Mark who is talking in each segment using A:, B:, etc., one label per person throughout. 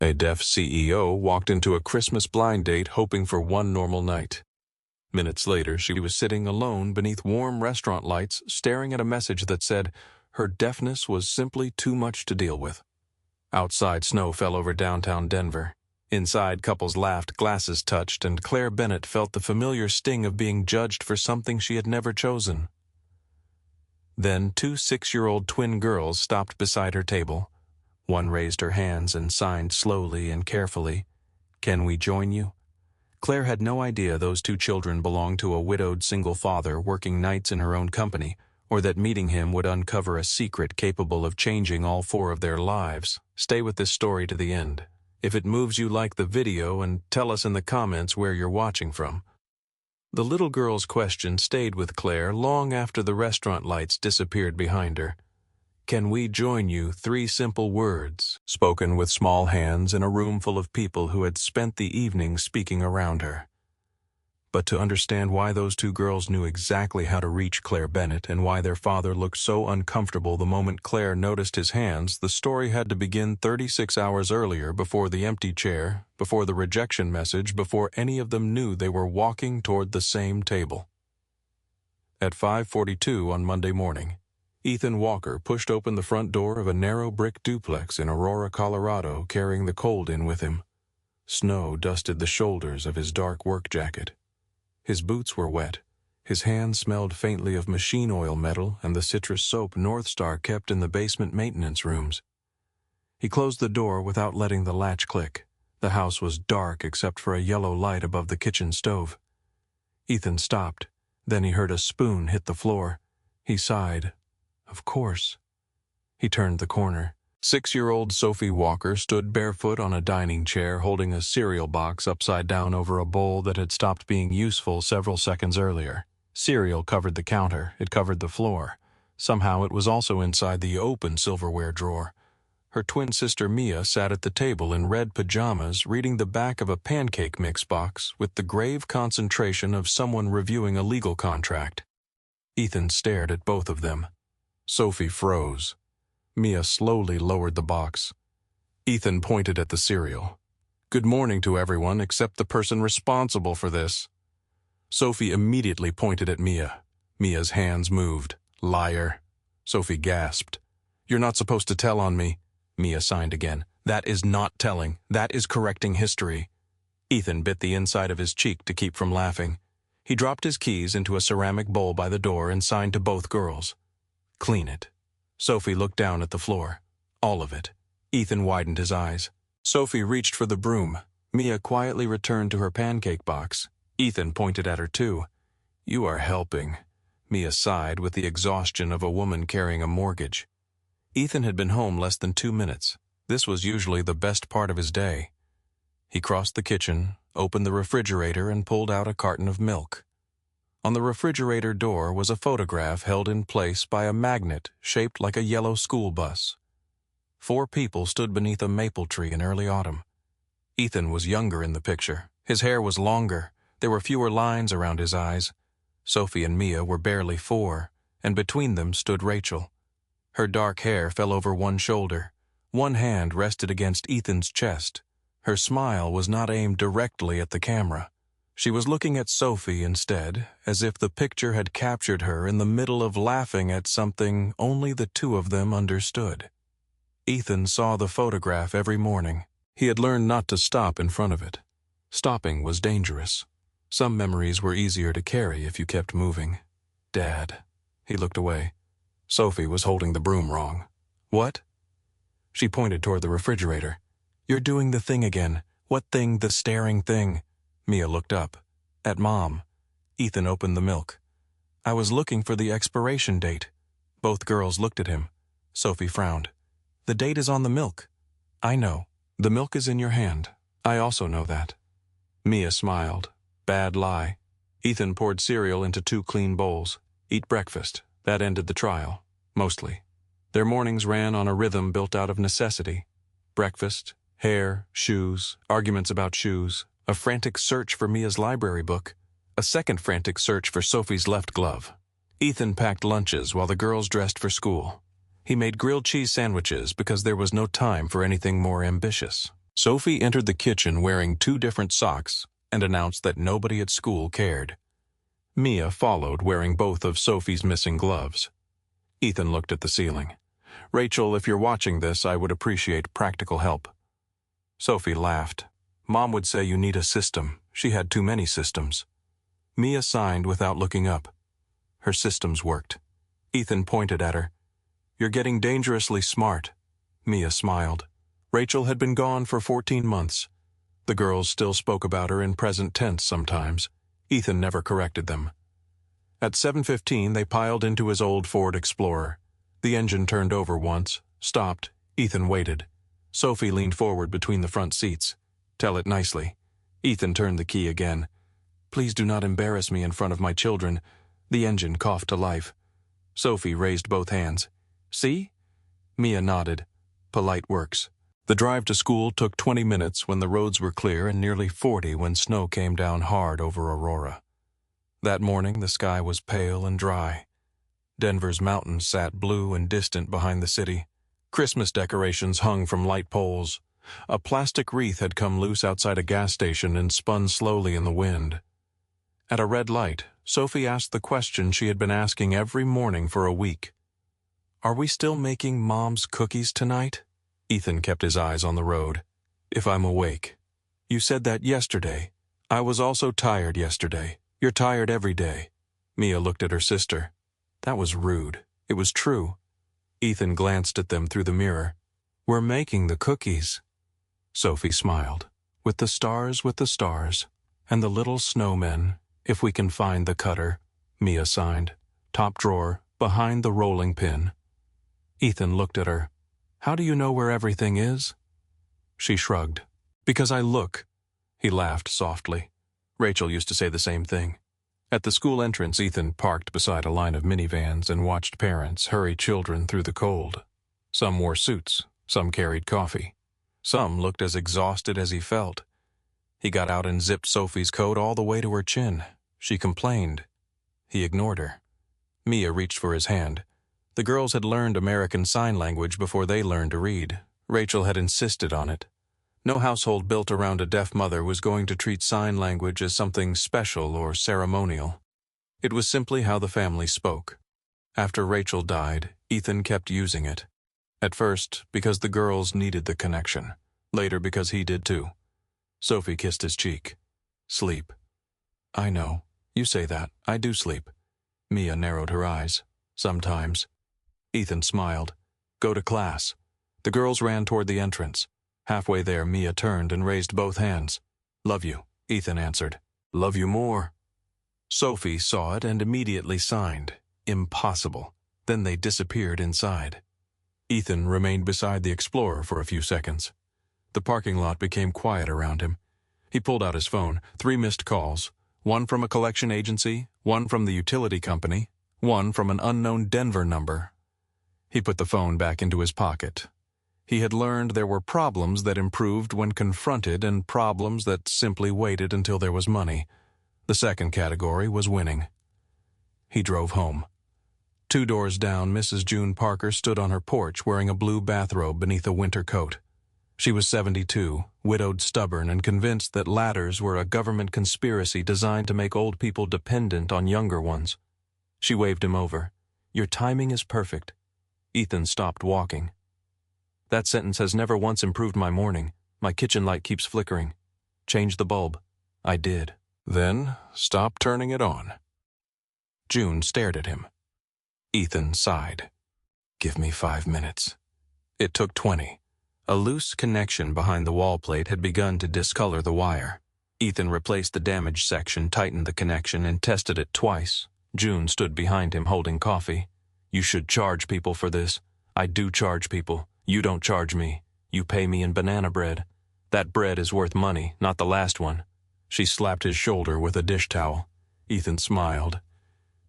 A: A deaf CEO walked into a Christmas blind date hoping for one normal night. Minutes later, she was sitting alone beneath warm restaurant lights, staring at a message that said her deafness was simply too much to deal with. Outside, snow fell over downtown Denver. Inside, couples laughed, glasses touched, and Claire Bennett felt the familiar sting of being judged for something she had never chosen. Then 2 6-year-old twin girls stopped beside her table. One raised her hands and signed slowly and carefully, "Can we join you?" Claire had no idea those 2 children belonged to a widowed single father working nights in her own company, or that meeting him would uncover a secret capable of changing all 4 of their lives. Stay with this story to the end. If it moves you, like the video and tell us in the comments where you're watching from. The little girl's question stayed with Claire long after the restaurant lights disappeared behind her. "Can we join you?" 3 simple words, spoken with small hands in a room full of people who had spent the evening speaking around her. But to understand why those 2 girls knew exactly how to reach Claire Bennett and why their father looked so uncomfortable the moment Claire noticed his hands, the story had to begin 36 hours earlier, before the empty chair, before the rejection message, before any of them knew they were walking toward the same table. At 5:42 on Monday morning, Ethan Walker pushed open the front door of a narrow brick duplex in Aurora, Colorado, carrying the cold in with him. Snow dusted the shoulders of his dark work jacket. His boots were wet. His hands smelled faintly of machine oil metal and the citrus soap North Star kept in the basement maintenance rooms. He closed the door without letting the latch click. The house was dark except for a yellow light above the kitchen stove. Ethan stopped. Then he heard a spoon hit the floor. He sighed. Of course. He turned the corner. 6-year-old Sophie Walker stood barefoot on a dining chair, holding a cereal box upside down over a bowl that had stopped being useful several seconds earlier. Cereal covered the counter. It covered the floor. Somehow it was also inside the open silverware drawer. Her twin sister Mia sat at the table in red pajamas, reading the back of a pancake mix box with the grave concentration of someone reviewing a legal contract. Ethan stared at both of them. Sophie froze. Mia slowly lowered the box. Ethan pointed at the cereal. "Good morning to everyone except the person responsible for this." Sophie immediately pointed at Mia. Mia's hands moved. "Liar." Sophie gasped. "You're not supposed to tell on me." Mia signed again. "That is not telling. That is correcting history." Ethan bit the inside of his cheek to keep from laughing. He dropped his keys into a ceramic bowl by the door and signed to both girls. "Clean it." Sophie looked down at the floor. All of it. Ethan widened his eyes. Sophie reached for the broom. Mia quietly returned to her pancake box. Ethan pointed at her too. "You are helping." Mia sighed with the exhaustion of a woman carrying a mortgage. Ethan had been home less than 2 minutes. This was usually the best part of his day. He crossed the kitchen, opened the refrigerator, and pulled out a carton of milk. On the refrigerator door was a photograph held in place by a magnet shaped like a yellow school bus. 4 people stood beneath a maple tree in early autumn. Ethan was younger in the picture. His hair was longer. There were fewer lines around his eyes. Sophie and Mia were barely 4, and between them stood Rachel. Her dark hair fell over one shoulder. One hand rested against Ethan's chest. Her smile was not aimed directly at the camera. She was looking at Sophie instead, as if the picture had captured her in the middle of laughing at something only the 2 of them understood. Ethan saw the photograph every morning. He had learned not to stop in front of it. Stopping was dangerous. Some memories were easier to carry if you kept moving. "Dad." He looked away. Sophie was holding the broom wrong. "What?" She pointed toward the refrigerator. "You're doing the thing again." "What thing?" "The staring thing." Mia looked up. "At Mom." Ethan opened the milk. "I was looking for the expiration date." Both girls looked at him. Sophie frowned. "The date is on the milk." "I know. The milk is in your hand. I also know that." Mia smiled. "Bad lie." Ethan poured cereal into 2 clean bowls. "Eat breakfast." That ended the trial. Mostly. Their mornings ran on a rhythm built out of necessity. Breakfast, hair, shoes, arguments about shoes, a frantic search for Mia's library book, a second frantic search for Sophie's left glove. Ethan packed lunches while the girls dressed for school. He made grilled cheese sandwiches because there was no time for anything more ambitious. Sophie entered the kitchen wearing 2 different socks and announced that nobody at school cared. Mia followed, wearing both of Sophie's missing gloves. Ethan looked at the ceiling. "Rachel, if you're watching this, I would appreciate practical help." Sophie laughed. "Mom would say you need a system. She had too many systems." Mia signed without looking up. Her systems worked. Ethan pointed at her. "You're getting dangerously smart." Mia smiled. Rachel had been gone for 14 months. The girls still spoke about her in present tense sometimes. Ethan never corrected them. At 7:15, they piled into his old Ford Explorer. The engine turned over once, stopped. Ethan waited. Sophie leaned forward between the front seats. "Tell it nicely." Ethan turned the key again. "Please do not embarrass me in front of my children." The engine coughed to life. Sophie raised both hands. "See?" Mia nodded. "Polite works." The drive to school took 20 minutes when the roads were clear and nearly 40 when snow came down hard over Aurora. That morning the sky was pale and dry. Denver's mountains sat blue and distant behind the city. Christmas decorations hung from light poles. A plastic wreath had come loose outside a gas station and spun slowly in the wind. At a red light, Sophie asked the question she had been asking every morning for a week. "Are we still making Mom's cookies tonight?" Ethan kept his eyes on the road. "If I'm awake." "You said that yesterday." "I was also tired yesterday." "You're tired every day." Mia looked at her sister. That was rude. It was true. Ethan glanced at them through the mirror. "We're making the cookies." Sophie smiled. With the stars, and the little snowmen, if we can find the cutter," Mia signed. "Top drawer, behind the rolling pin." Ethan looked at her. "How do you know where everything is?" She shrugged. "Because I look." He laughed softly. Rachel used to say the same thing. At the school entrance, Ethan parked beside a line of minivans and watched parents hurry children through the cold. Some wore suits, some carried coffee. Some looked as exhausted as he felt. He got out and zipped Sophie's coat all the way to her chin. She complained. He ignored her. Mia reached for his hand. The girls had learned American Sign Language before they learned to read. Rachel had insisted on it. No household built around a deaf mother was going to treat sign language as something special or ceremonial. It was simply how the family spoke. After Rachel died, Ethan kept using it. At first, because the girls needed the connection. Later, because he did too. Sophie kissed his cheek. "Sleep." "I know. You say that. I do sleep." Mia narrowed her eyes. "Sometimes." Ethan smiled. "Go to class." The girls ran toward the entrance. Halfway there, Mia turned and raised both hands. "Love you," Ethan answered. "Love you more." Sophie saw it and immediately signed. Impossible. Then they disappeared inside. Ethan remained beside the Explorer for a few seconds. The parking lot became quiet around him. He pulled out his phone. 3 missed calls. 1 from a collection agency, 1 from the utility company, 1 from an unknown Denver number. He put the phone back into his pocket. He had learned there were problems that improved when confronted and problems that simply waited until there was money. The second category was winning. He drove home. 2 doors down, Mrs. June Parker stood on her porch wearing a blue bathrobe beneath a winter coat. She was 72, widowed, stubborn, and convinced that ladders were a government conspiracy designed to make old people dependent on younger ones. She waved him over. "Your timing is perfect." Ethan stopped walking. "That sentence has never once improved my morning. My kitchen light keeps flickering." "Change the bulb." "I did." "Then stop turning it on." June stared at him. Ethan sighed. "Give me 5 minutes." It took 20. A loose connection behind the wall plate had begun to discolor the wire. Ethan replaced the damaged section, tightened the connection, and tested it twice. June stood behind him holding coffee. "You should charge people for this." "I do charge people. You don't charge me. You pay me in banana bread. That bread is worth money, not the last one." She slapped his shoulder with a dish towel. Ethan smiled.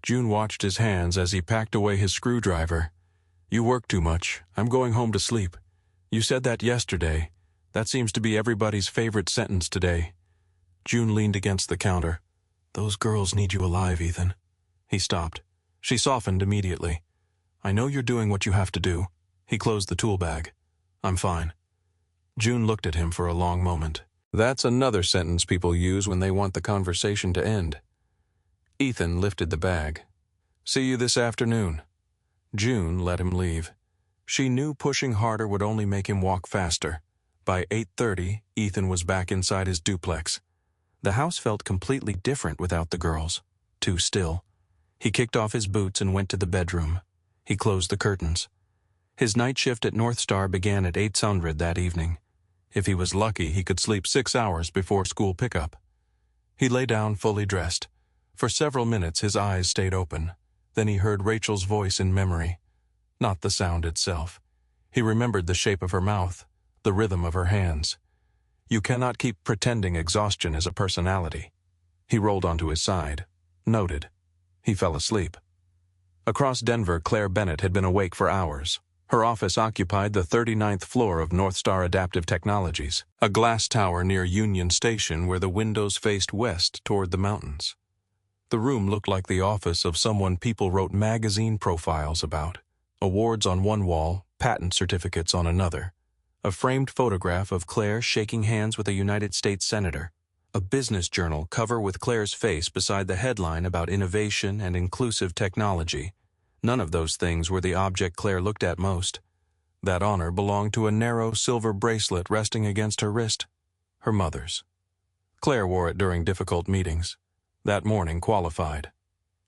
A: June watched his hands as he packed away his screwdriver. "You work too much. I'm going home to sleep." "You said that yesterday. That seems to be everybody's favorite sentence today." June leaned against the counter. "Those girls need you alive, Ethan." He stopped. She softened immediately. "I know you're doing what you have to do." He closed the tool bag. "I'm fine." June looked at him for a long moment. That's another sentence people use when they want the conversation to end. Ethan lifted the bag. See you this afternoon. June let him leave. She knew pushing harder would only make him walk faster. By 8:30, Ethan was back inside his duplex. The house felt completely different without the girls. Too still. He kicked off his boots and went to the bedroom. He closed the curtains. His night shift at North Star began at 8:00 that evening. If he was lucky, he could sleep 6 hours before school pickup. He lay down fully dressed. For several minutes his eyes stayed open. Then he heard Rachel's voice in memory. Not the sound itself. He remembered the shape of her mouth, the rhythm of her hands. You cannot keep pretending exhaustion is a personality. He rolled onto his side. Noted. He fell asleep. Across Denver, Claire Bennett had been awake for hours. Her office occupied the 39th floor of North Star Adaptive Technologies, a glass tower near Union Station where the windows faced west toward the mountains. The room looked like the office of someone people wrote magazine profiles about. Awards on one wall, patent certificates on another. A framed photograph of Claire shaking hands with a United States senator. A business journal cover with Claire's face beside the headline about innovation and inclusive technology. None of those things were the object Claire looked at most. That honor belonged to a narrow silver bracelet resting against her wrist. Her mother's. Claire wore it during difficult meetings. That morning qualified.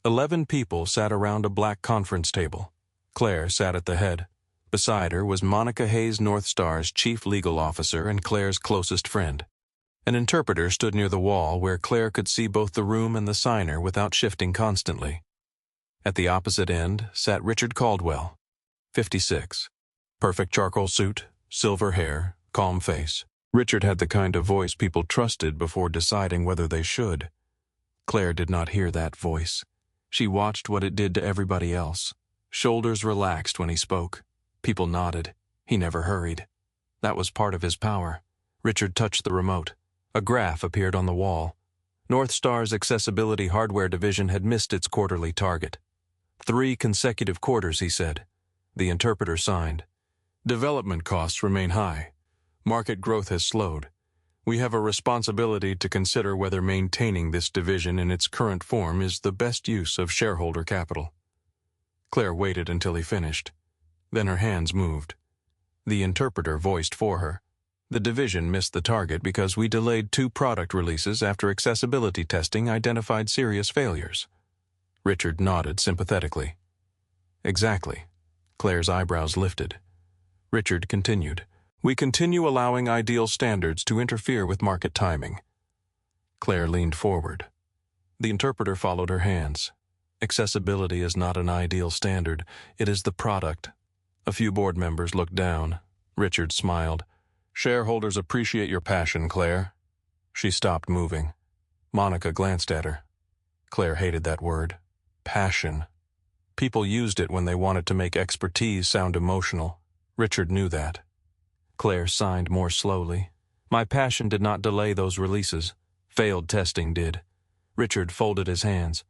A: 11 people sat around a black conference table. Claire sat at the head. Beside her was Monica Hayes, North Star's chief legal officer and Claire's closest friend. An interpreter stood near the wall where Claire could see both the room and the signer without shifting constantly. At the opposite end sat Richard Caldwell, 56. Perfect charcoal suit, silver hair, calm face. Richard had the kind of voice people trusted before deciding whether they should. Claire did not hear that voice. She watched what it did to everybody else. Shoulders relaxed when he spoke. People nodded. He never hurried. That was part of his power. Richard touched the remote. A graph appeared on the wall. North Star's accessibility hardware division had missed its quarterly target. 3 consecutive quarters, he said. The interpreter signed. Development costs remain high. Market growth has slowed. We have a responsibility to consider whether maintaining this division in its current form is the best use of shareholder capital. Claire waited until he finished. Then her hands moved. The interpreter voiced for her. The division missed the target because we delayed 2 product releases after accessibility testing identified serious failures. Richard nodded sympathetically. Exactly. Claire's eyebrows lifted. Richard continued. We continue allowing ideal standards to interfere with market timing. Claire leaned forward. The interpreter followed her hands. Accessibility is not an ideal standard. It is the product. A few board members looked down. Richard smiled. Shareholders appreciate your passion, Claire. She stopped moving. Monica glanced at her. Claire hated that word. Passion. People used it when they wanted to make expertise sound emotional. Richard knew that. Claire signed more slowly. My passion did not delay those releases. Failed testing did. Richard folded his hands.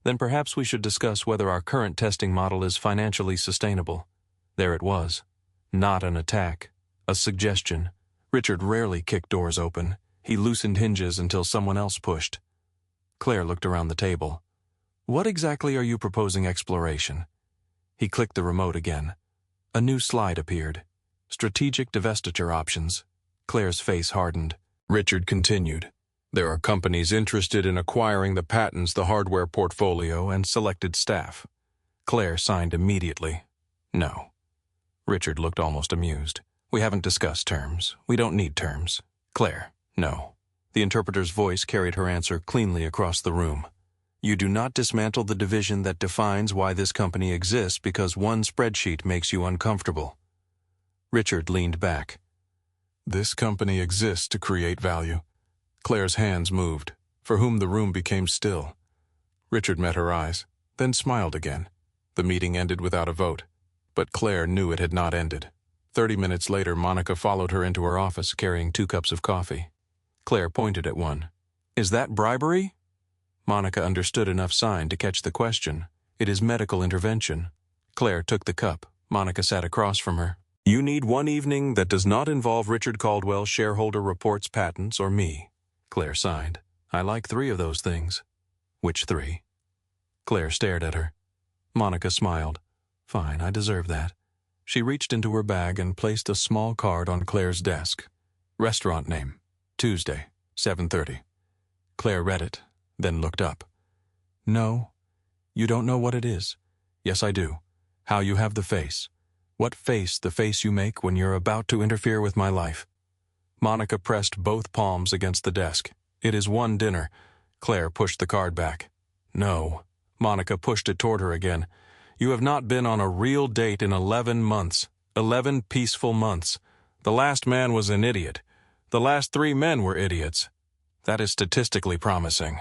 A: Then perhaps we should discuss whether our current testing model is financially sustainable. There it was. Not an attack. A suggestion. Richard rarely kicked doors open. He loosened hinges until someone else pushed. Claire looked around the table. What exactly are you proposing exploration? He clicked the remote again. A new slide appeared. Strategic divestiture options. Claire's face hardened. Richard continued. There are companies interested in acquiring the patents, the hardware portfolio, and selected staff. Claire signed immediately. No. Richard looked almost amused. We haven't discussed terms. We don't need terms. Claire, no. The interpreter's voice carried her answer cleanly across the room. You do not dismantle the division that defines why this company exists because one spreadsheet makes you uncomfortable. Richard leaned back. This company exists to create value. Claire's hands moved, for whom the room became still. Richard met her eyes, then smiled again. The meeting ended without a vote, but Claire knew it had not ended. 30 minutes later, Monica followed her into her office carrying 2 cups of coffee. Claire pointed at one. Is that bribery? Monica understood enough sign to catch the question. It is medical intervention. Claire took the cup. Monica sat across from her. You need one evening that does not involve Richard Caldwell, shareholder reports patents, or me. Claire signed. I like 3 of those things. Which 3? Claire stared at her. Monica smiled. Fine, I deserve that. She reached into her bag and placed a small card on Claire's desk. Restaurant name, Tuesday, 7:30. Claire read it, then looked up. No, you don't know what it is. Yes, I do. How you have the face. What face the face you make when you're about to interfere with my life. Monica pressed both palms against the desk. It is one dinner. Claire pushed the card back. No. Monica pushed it toward her again. You have not been on a real date in 11 months. 11 peaceful months. The last man was an idiot. The last 3 men were idiots. That is statistically promising.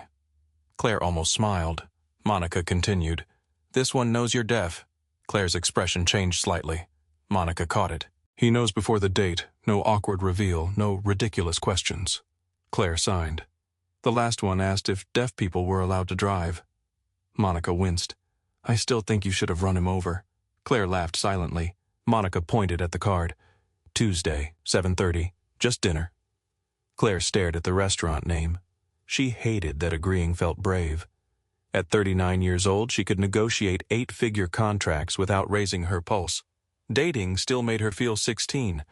A: Claire almost smiled. Monica continued. This one knows you're deaf. Claire's expression changed slightly. Monica caught it. He knows before the date. No awkward reveal. No ridiculous questions. Claire signed. The last one asked if deaf people were allowed to drive. Monica winced. I still think you should have run him over. Claire laughed silently. Monica pointed at the card. Tuesday, 7:30. Just dinner. Claire stared at the restaurant name. She hated that agreeing felt brave. At 39 years old, she could negotiate 8-figure contracts without raising her pulse. Dating still made her feel 16,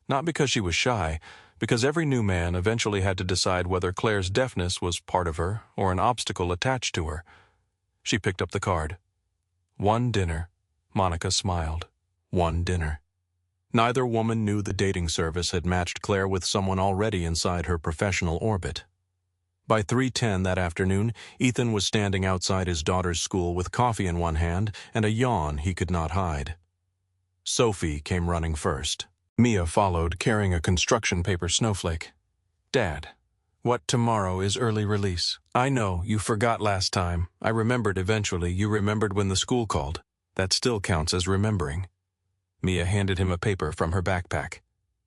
A: not because she was shy, because every new man eventually had to decide whether Claire's deafness was part of her or an obstacle attached to her. She picked up the card. One dinner. Monica smiled. One dinner. Neither woman knew the dating service had matched Claire with someone already inside her professional orbit. By 3:10 that afternoon, Ethan was standing outside his daughter's school with coffee in one hand and a yawn he could not hide. Sophie came running first. Mia followed, carrying a construction paper snowflake. Dad, what tomorrow is early release? I know, you forgot last time. I remembered eventually. You remembered when the school called. That still counts as remembering. Mia handed him a paper from her backpack.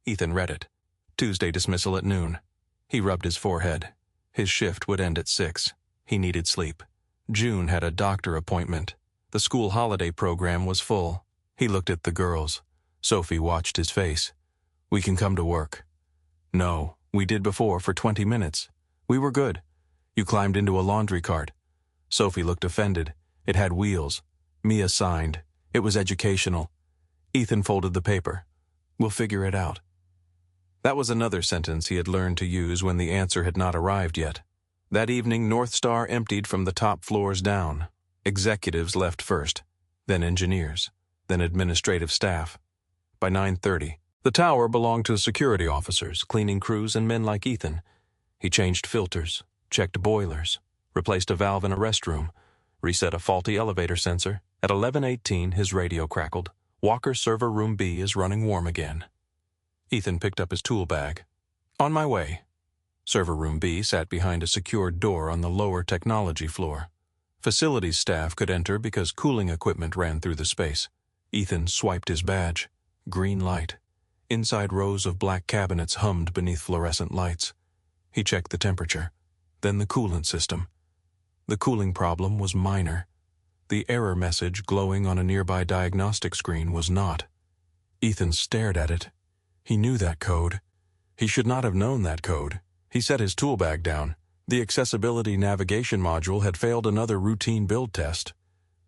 A: Ethan read it. Tuesday dismissal at noon. He rubbed his forehead. His shift would end at 6. He needed sleep. June had a doctor appointment. The school holiday program was full. He looked at the girls. Sophie watched his face. We can come to work. No, we did before for 20 minutes. We were good. You climbed into a laundry cart. Sophie looked offended. It had wheels. Mia signed. It was educational. Ethan folded the paper. We'll figure it out. That was another sentence he had learned to use when the answer had not arrived yet. That evening, North Star emptied from the top floors down. Executives left first, then engineers, then administrative staff. By 9:30, the tower belonged to security officers, cleaning crews, and men like Ethan. He changed filters, checked boilers, replaced a valve in a restroom, reset a faulty elevator sensor. At 11:18, his radio crackled. Walker's server room B is running warm again. Ethan picked up his tool bag. On my way. Server room B sat behind a secured door on the lower technology floor. Facilities staff could enter because cooling equipment ran through the space. Ethan swiped his badge. Green light. Inside rows of black cabinets hummed beneath fluorescent lights. He checked the temperature, then the coolant system. The cooling problem was minor. The error message glowing on a nearby diagnostic screen was not. Ethan stared at it. He knew that code. He should not have known that code. He set his tool bag down. The accessibility navigation module had failed another routine build test.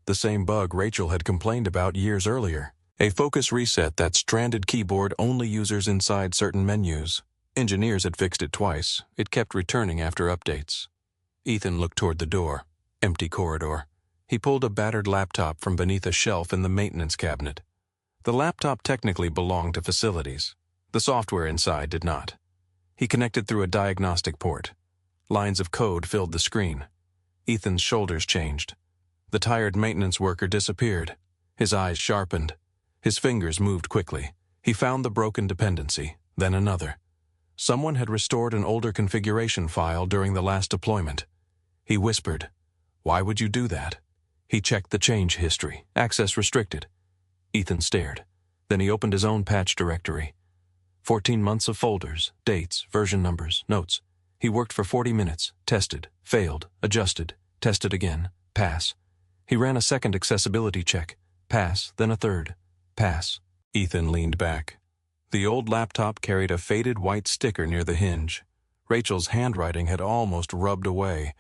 A: The same bug Rachel had complained about years earlier. A focus reset that stranded keyboard only users inside certain menus. Engineers had fixed it twice. It kept returning after updates. Ethan looked toward the door. Empty corridor. He pulled a battered laptop from beneath a shelf in the maintenance cabinet. The laptop technically belonged to facilities. The software inside did not. He connected through a diagnostic port. Lines of code filled the screen. Ethan's shoulders changed. The tired maintenance worker disappeared. His eyes sharpened. His fingers moved quickly. He found the broken dependency, then another. Someone had restored an older configuration file during the last deployment. He whispered, "Why would you do that?" He checked the change history. Access restricted. Ethan stared. Then he opened his own patch directory. 14 months of folders, dates, version numbers, notes. He worked for 40 minutes, tested, failed, adjusted, tested again, pass. He ran a second accessibility check, pass, then a third, pass. Ethan leaned back. The old laptop carried a faded white sticker near the hinge. Rachel's handwriting had almost rubbed away.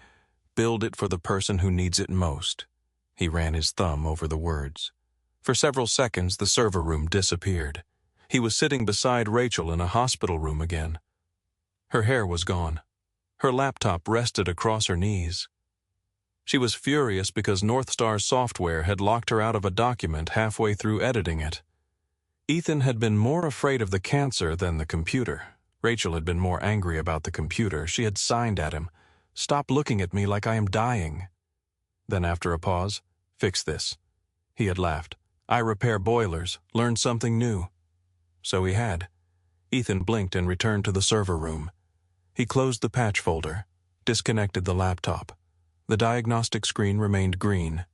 A: "Build it for the person who needs it most." He ran his thumb over the words. For several seconds, the server room disappeared. He was sitting beside Rachel in a hospital room again. Her hair was gone. Her laptop rested across her knees. She was furious because Northstar's software had locked her out of a document halfway through editing it. Ethan had been more afraid of the cancer than the computer. Rachel had been more angry about the computer. She had signed at him, "Stop looking at me like I am dying." Then after a pause, "Fix this." He had laughed. "I repair boilers, learned something new." So he had. Ethan blinked and returned to the server room. He closed the patch folder, disconnected the laptop. The diagnostic screen remained green.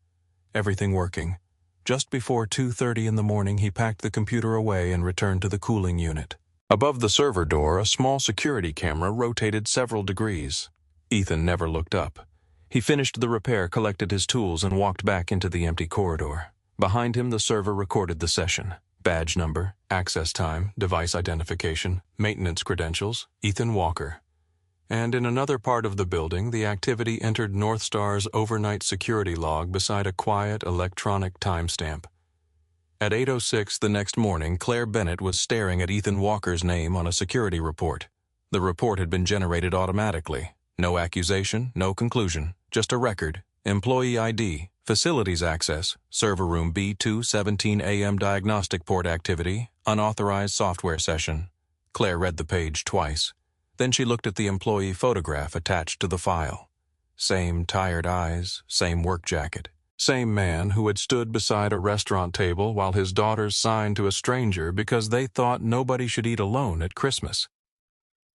A: Everything working. Just before 2:30 in the morning, he packed the computer away and returned to the cooling unit. Above the server door, a small security camera rotated several degrees. Ethan never looked up. He finished the repair, collected his tools, and walked back into the empty corridor. Behind him, the server recorded the session. Badge number, access time, device identification, maintenance credentials, Ethan Walker. And in another part of the building, the activity entered Northstar's overnight security log beside a quiet electronic timestamp. At 8:06 the next morning, Claire Bennett was staring at Ethan Walker's name on a security report. The report had been generated automatically. No accusation, no conclusion, just a record, employee ID, facilities access, server room B2:17 AM diagnostic port activity, unauthorized software session. Claire read the page twice. Then she looked at the employee photograph attached to the file. Same tired eyes, same work jacket. Same man who had stood beside a restaurant table while his daughters signed to a stranger because they thought nobody should eat alone at Christmas.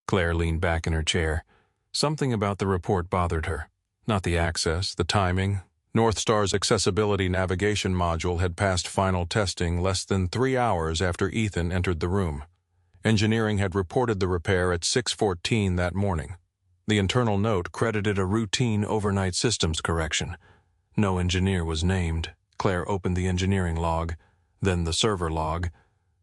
A: Claire leaned back in her chair. Something about the report bothered her. Not the access, the timing. Northstar's accessibility navigation module had passed final testing less than 3 hours after Ethan entered the room. Engineering had reported the repair at 6:14 that morning. The internal note credited a routine overnight systems correction. No engineer was named. Claire opened the engineering log, then the server log,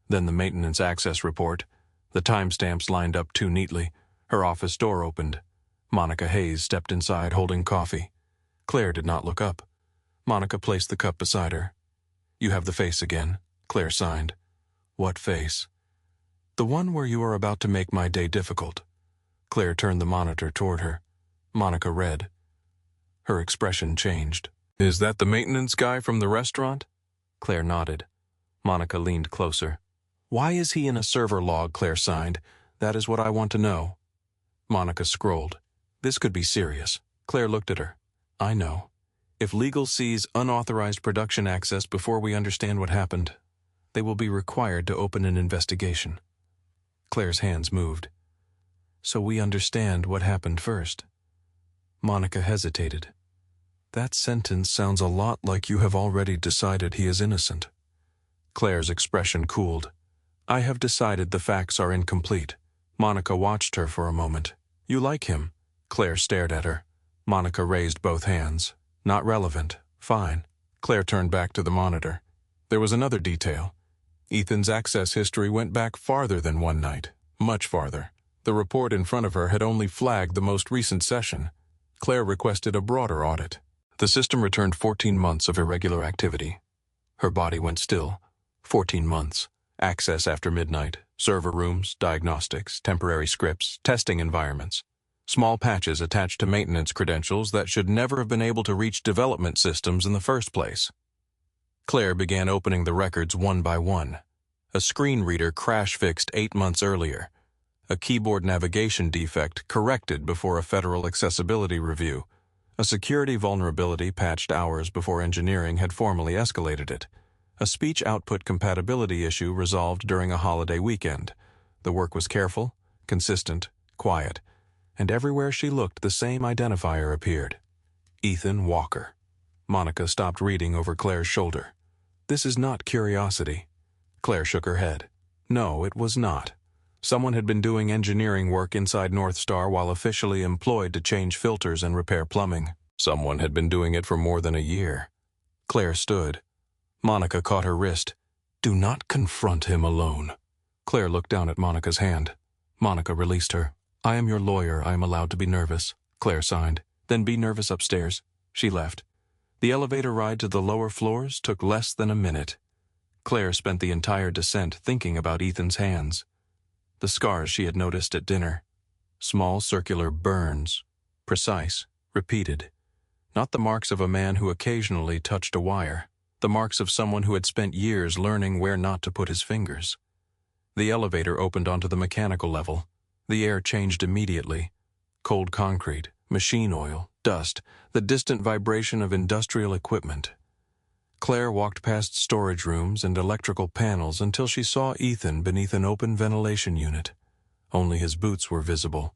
A: then the maintenance access report. The timestamps lined up too neatly. Her office door opened. Monica Hayes stepped inside holding coffee. Claire did not look up. Monica placed the cup beside her. "You have the face again," Claire signed. "What face?" "The one where you are about to make my day difficult." Claire turned the monitor toward her. Monica read. Her expression changed. "Is that the maintenance guy from the restaurant?" Claire nodded. Monica leaned closer. "Why is he in a server log?" Claire signed. "That is what I want to know." Monica scrolled. This could be serious. Claire looked at her. "I know. If legal sees unauthorized production access before we understand what happened, they will be required to open an investigation." Claire's hands moved. "So we understand what happened first." Monica hesitated. "That sentence sounds a lot like you have already decided he is innocent." Claire's expression cooled. "I have decided the facts are incomplete." Monica watched her for a moment. "You like him?" Claire stared at her. Monica raised both hands. "Not relevant. Fine." Claire turned back to the monitor. There was another detail. Ethan's access history went back farther than one night. Much farther. The report in front of her had only flagged the most recent session. Claire requested a broader audit. The system returned 14 months of irregular activity. Her body went still. 14 months. Access after midnight. Server rooms, diagnostics, temporary scripts, testing environments. Small patches attached to maintenance credentials that should never have been able to reach development systems in the first place. Claire began opening the records one by one. A screen reader crash-fixed 8 months earlier. A keyboard navigation defect corrected before a federal accessibility review. A security vulnerability patched hours before engineering had formally escalated it. A speech output compatibility issue resolved during a holiday weekend. The work was careful, consistent, quiet, and everywhere she looked the same identifier appeared. Ethan Walker. Monica stopped reading over Claire's shoulder. "This is not curiosity." Claire shook her head. No, it was not. Someone had been doing engineering work inside Northstar while officially employed to change filters and repair plumbing. Someone had been doing it for more than a year. Claire stood. Monica caught her wrist. "Do not confront him alone." Claire looked down at Monica's hand. Monica released her. "I am your lawyer. I am allowed to be nervous," Claire signed. "Then be nervous upstairs." She left. The elevator ride to the lower floors took less than a minute. Claire spent the entire descent thinking about Ethan's hands. The scars she had noticed at dinner. Small circular burns. Precise. Repeated. Not the marks of a man who occasionally touched a wire. The marks of someone who had spent years learning where not to put his fingers. The elevator opened onto the mechanical level. The air changed immediately. Cold concrete, machine oil, dust, the distant vibration of industrial equipment. Claire walked past storage rooms and electrical panels until she saw Ethan beneath an open ventilation unit. Only his boots were visible.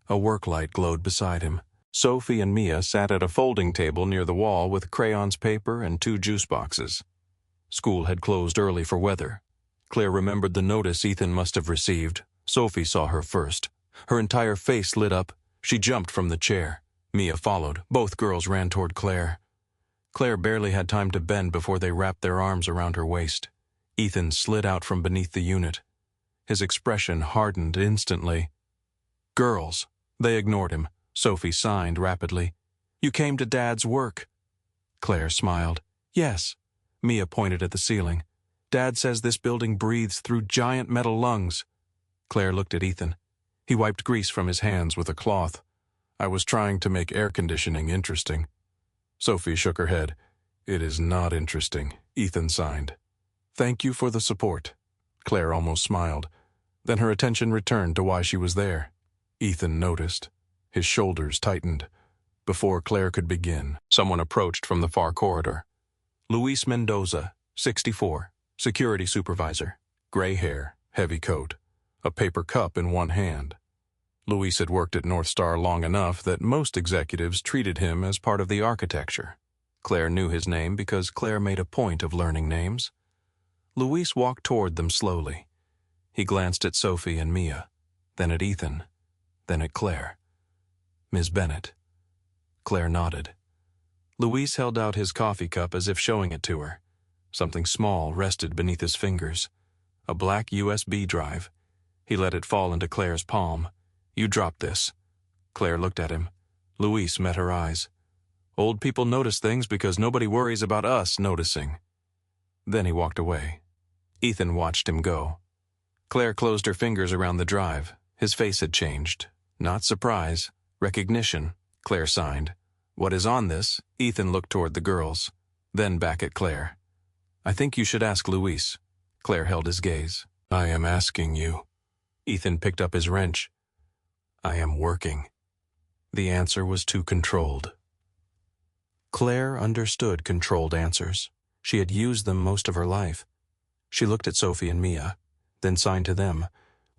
A: A work light glowed beside him. Sophie and Mia sat at a folding table near the wall with crayons, paper, and 2 juice boxes. School had closed early for weather. Claire remembered the notice Ethan must have received. Sophie saw her first. Her entire face lit up. She jumped from the chair. Mia followed. Both girls ran toward Claire. Claire barely had time to bend before they wrapped their arms around her waist. Ethan slid out from beneath the unit. His expression hardened instantly. "Girls." They ignored him. Sophie signed rapidly. "You came to Dad's work." Claire smiled. "Yes." Mia pointed at the ceiling. "Dad says this building breathes through giant metal lungs." Claire looked at Ethan. He wiped grease from his hands with a cloth. "I was trying to make air conditioning interesting." Sophie shook her head. "It is not interesting," Ethan signed. "Thank you for the support." Claire almost smiled. Then her attention returned to why she was there. Ethan noticed. His shoulders tightened. Before Claire could begin, someone approached from the far corridor. Luis Mendoza, 64, security supervisor. Gray hair, heavy coat, a paper cup in one hand. Luis had worked at North Star long enough that most executives treated him as part of the architecture. Claire knew his name because Claire made a point of learning names. Luis walked toward them slowly. He glanced at Sophie and Mia, then at Ethan, then at Claire. "Ms. Bennett." Claire nodded. Luis held out his coffee cup as if showing it to her. Something small rested beneath his fingers. A black USB drive. He let it fall into Claire's palm. "You dropped this." Claire looked at him. Luis met her eyes. "Old people notice things because nobody worries about us noticing." Then he walked away. Ethan watched him go. Claire closed her fingers around the drive. His face had changed. Not surprise. Recognition. Claire signed. "What is on this?" Ethan looked toward the girls, then back at Claire. "I think you should ask Luis." Claire held his gaze. "I am asking you." Ethan picked up his wrench. "I am working." The answer was too controlled. Claire understood controlled answers. She had used them most of her life. She looked at Sophie and Mia, then signed to them.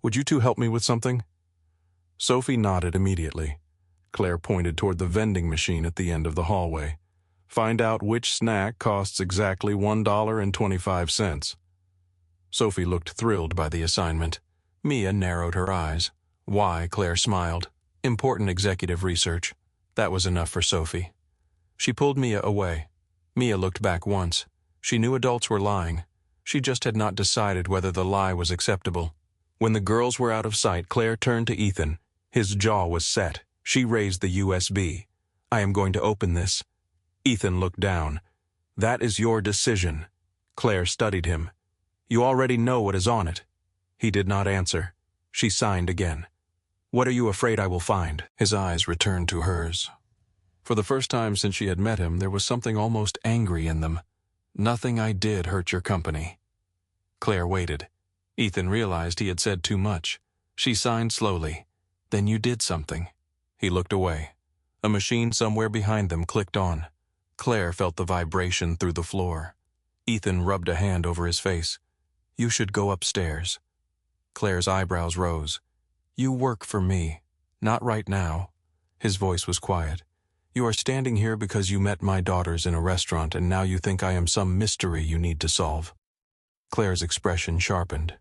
A: "Would you two help me with something?" Sophie nodded immediately. Claire pointed toward the vending machine at the end of the hallway. "Find out which snack costs exactly $1.25. Sophie looked thrilled by the assignment. Mia narrowed her eyes. "Why?" Claire smiled. "Important executive research." That was enough for Sophie. She pulled Mia away. Mia looked back once. She knew adults were lying. She just had not decided whether the lie was acceptable. When the girls were out of sight, Claire turned to Ethan. His jaw was set. She raised the USB. "I am going to open this." Ethan looked down. "That is your decision." Claire studied him. "You already know what is on it." He did not answer. She signed again. "What are you afraid I will find?" His eyes returned to hers. For the first time since she had met him, there was something almost angry in them. "Nothing I did hurt your company." Claire waited. Ethan realized he had said too much. She signed slowly. "Then you did something." He looked away. A machine somewhere behind them clicked on. Claire felt the vibration through the floor. Ethan rubbed a hand over his face. "You should go upstairs." Claire's eyebrows rose. "You work for me. Not right now." His voice was quiet. "You are standing here because you met my daughters in a restaurant and now you think I am some mystery you need to solve." Claire's expression sharpened.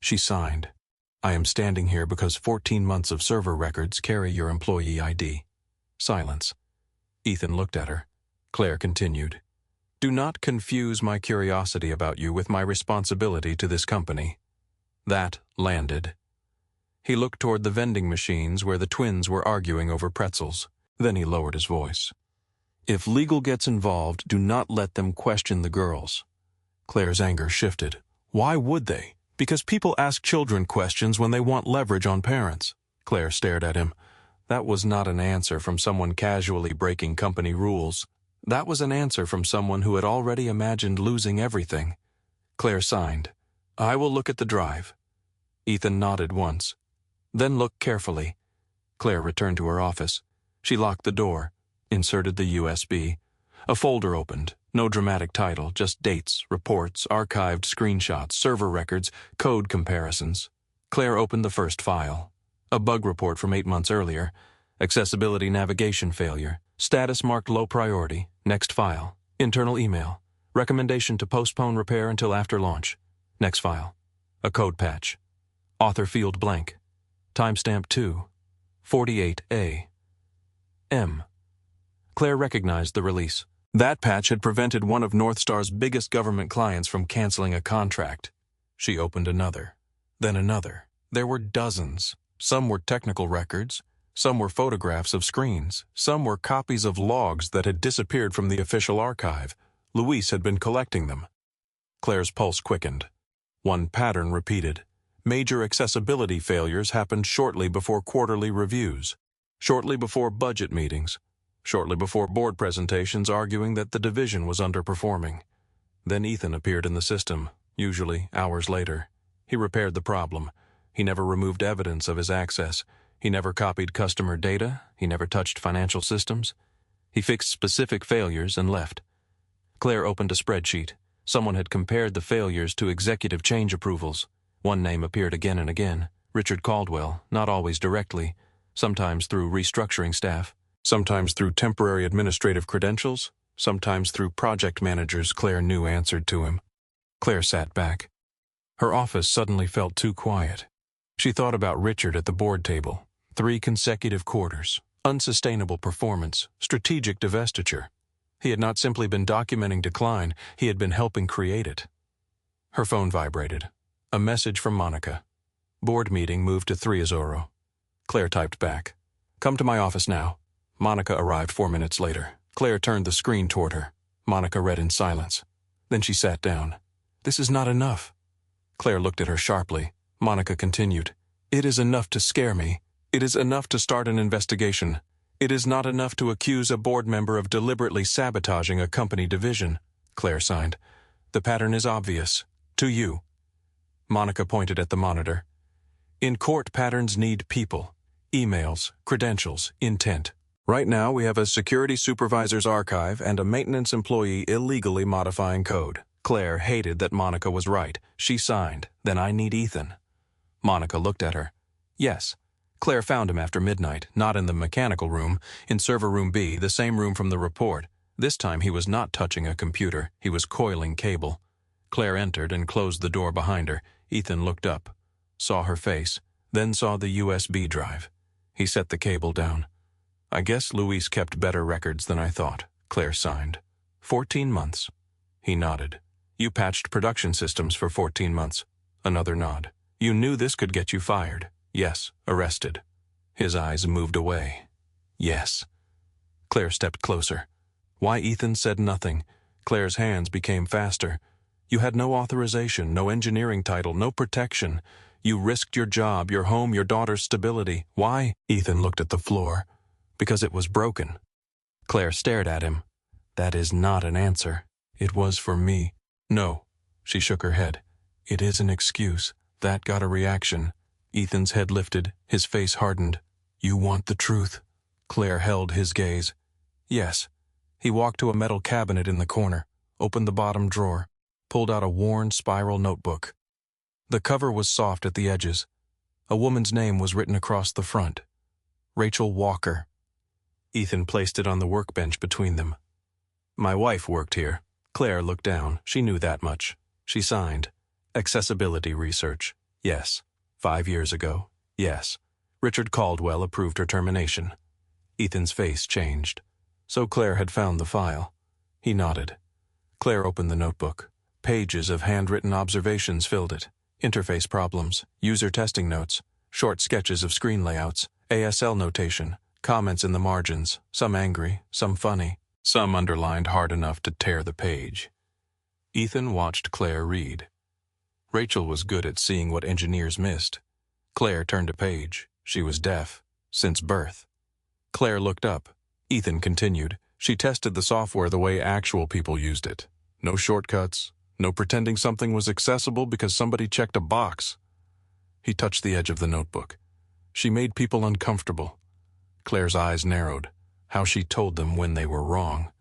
A: She signed. "I am standing here because 14 months of server records carry your employee ID." Silence. Ethan looked at her. Claire continued. "Do not confuse my curiosity about you with my responsibility to this company." That landed. He looked toward the vending machines where the twins were arguing over pretzels. Then he lowered his voice. If legal gets involved, do not let them question the girls. Claire's anger shifted. Why would they? Because people ask children questions when they want leverage on parents. Claire stared at him. That was not an answer from someone casually breaking company rules. That was an answer from someone who had already imagined losing everything. Claire signed. I will look at the drive. Ethan nodded once. Then looked carefully. Claire returned to her office. She locked the door, inserted the USB. A folder opened. No dramatic title, just dates, reports, archived screenshots, server records, code comparisons. Claire opened the first file. A bug report from 8 months earlier. Accessibility navigation failure. Status marked low priority. Next file. Internal email. Recommendation to postpone repair until after launch. Next file. A code patch. Author field blank. Timestamp 2:48 A.M. Claire recognized the release. That patch had prevented one of Northstar's biggest government clients from canceling a contract. She opened another, then another. There were dozens. Some were technical records. Some were photographs of screens. Some were copies of logs that had disappeared from the official archive. Luis had been collecting them. Claire's pulse quickened. One pattern repeated. Major accessibility failures happened shortly before quarterly reviews, shortly before budget meetings, shortly before board presentations arguing that the division was underperforming. Then Ethan appeared in the system, usually hours later. He repaired the problem. He never removed evidence of his access. He never copied customer data. He never touched financial systems. He fixed specific failures and left. Claire opened a spreadsheet. Someone had compared the failures to executive change approvals. One name appeared again and again. Richard Caldwell, not always directly, sometimes through restructuring staff, sometimes through temporary administrative credentials, sometimes through project managers Claire knew answered to him. Claire sat back. Her office suddenly felt too quiet. She thought about Richard at the board table. 3 consecutive quarters, unsustainable performance, strategic divestiture. He had not simply been documenting decline, he had been helping create it. Her phone vibrated. A message from Monica. Board meeting moved to 3 Azoro. Claire typed back. Come to my office now. Monica arrived 4 minutes later. Claire turned the screen toward her. Monica read in silence. Then she sat down. This is not enough. Claire looked at her sharply. Monica continued. It is enough to scare me. It is enough to start an investigation. It is not enough to accuse a board member of deliberately sabotaging a company division. Claire signed. The pattern is obvious. To you. Monica pointed at the monitor. In court, patterns need people, emails, credentials, intent. Right now, we have a security supervisor's archive and a maintenance employee illegally modifying code. Claire hated that Monica was right. She signed. Then I need Ethan. Monica looked at her. Yes. Claire found him after midnight, not in the mechanical room, in server room B, the same room from the report. This time he was not touching a computer. He was coiling cable. Claire entered and closed the door behind her. Ethan looked up, saw her face, then saw the USB drive. He set the cable down. I guess Luis kept better records than I thought, Claire signed. 14 months. He nodded. You patched production systems for 14 months. Another nod. You knew this could get you fired. Yes, arrested. His eyes moved away. Yes. Claire stepped closer. Why Ethan said nothing. Claire's hands became faster. You had no authorization, no engineering title, no protection. You risked your job, your home, your daughter's stability. Why? Ethan looked at the floor. Because it was broken. Claire stared at him. That is not an answer. It was for me. No. She shook her head. It is an excuse. That got a reaction. Ethan's head lifted, his face hardened. You want the truth? Claire held his gaze. Yes. He walked to a metal cabinet in the corner, opened the bottom drawer, pulled out a worn spiral notebook. The cover was soft at the edges. A woman's name was written across the front. Rachel Walker. Ethan placed it on the workbench between them. My wife worked here. Claire looked down. She knew that much. She signed. Accessibility research. Yes. 5 years ago. Yes. Richard Caldwell approved her termination. Ethan's face changed. So Claire had found the file. He nodded. Claire opened the notebook. Pages of handwritten observations filled it. interface problems, user testing notes, short sketches of screen layouts, ASL notation, comments in the margins, some angry, some funny, some underlined hard enough to tear the page. Ethan watched Claire read. Rachel was good at seeing what engineers missed. Claire turned a page. She was deaf, since birth. Claire looked up. Ethan continued. She tested the software the way actual people used it. No shortcuts, no pretending something was accessible because somebody checked a box. He touched the edge of the notebook. She made people uncomfortable. Claire's eyes narrowed. How she told them when they were wrong.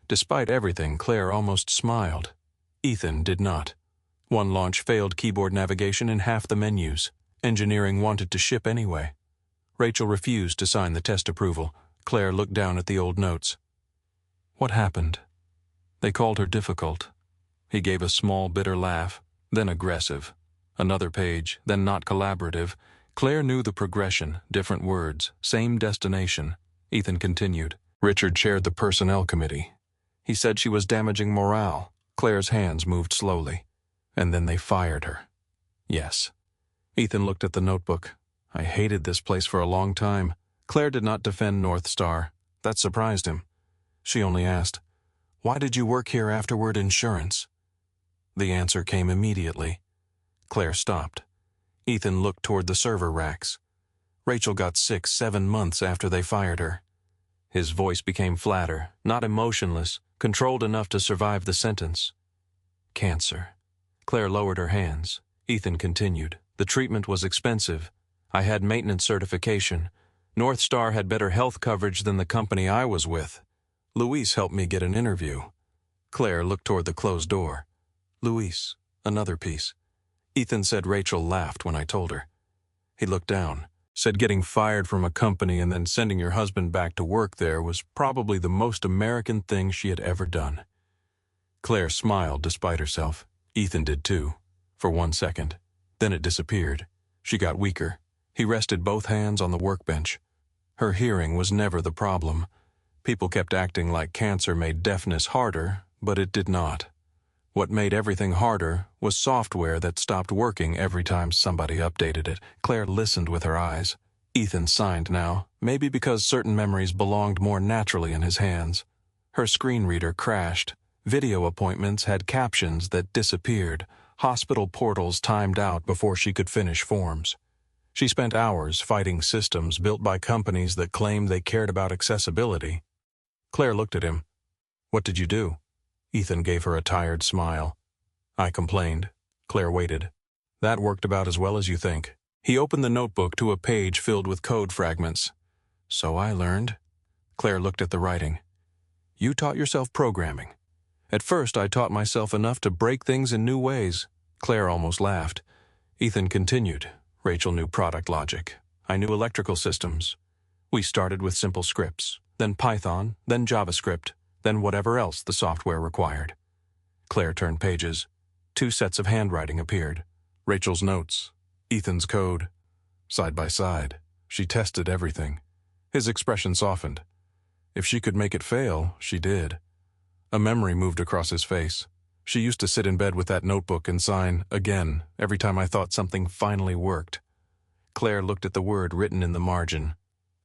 A: Despite everything, Claire almost smiled. Ethan did not. One launch failed keyboard navigation in half the menus. Engineering wanted to ship anyway. Rachel refused to sign the test approval. Claire looked down at the old notes. What happened? They called her difficult. He gave a small, bitter laugh, then aggressive. Another page, then not collaborative. Claire knew the progression, different words, same destination. Ethan continued. Richard chaired the personnel committee. He said she was damaging morale. Claire's hands moved slowly. And then they fired her. Yes. Ethan looked at the notebook. I hated this place for a long time. Claire did not defend North Star. That surprised him. She only asked, "Why did you work here afterward, insurance?" The answer came immediately. Claire stopped. Ethan looked toward the server racks. Rachel got sick 7 months after they fired her. His voice became flatter, not emotionless, controlled enough to survive the sentence. Cancer. Claire lowered her hands. Ethan continued. The treatment was expensive. I had maintenance certification. North Star had better health coverage than the company I was with. Luis helped me get an interview. Claire looked toward the closed door. Luis, another piece. Ethan said Rachel laughed when I told her. He looked down, said getting fired from a company and then sending your husband back to work there was probably the most American thing she had ever done. Claire smiled despite herself. Ethan did too, for 1 second. Then it disappeared. She got weaker. He rested both hands on the workbench. Her hearing was never the problem. People kept acting like cancer made deafness harder, but it did not. What made everything harder was software that stopped working every time somebody updated it. Claire listened with her eyes. Ethan signed now, maybe because certain memories belonged more naturally in his hands. Her screen reader crashed. Video appointments had captions that disappeared. Hospital portals timed out before she could finish forms. She spent hours fighting systems built by companies that claimed they cared about accessibility. Claire looked at him. What did you do? Ethan gave her a tired smile. I complained. Claire waited. That worked about as well as you think. He opened the notebook to a page filled with code fragments. So I learned. Claire looked at the writing. You taught yourself programming. At first I taught myself enough to break things in new ways. Claire almost laughed. Ethan continued. Rachel knew product logic. I knew electrical systems. We started with simple scripts, then Python, then JavaScript, then whatever else the software required. Claire turned pages. 2 sets of handwriting appeared. Rachel's notes, Ethan's code. Side by side, she tested everything. His expression softened. If she could make it fail, she did. A memory moved across his face. She used to sit in bed with that notebook and sign, again, every time I thought something finally worked. Claire looked at the word written in the margin.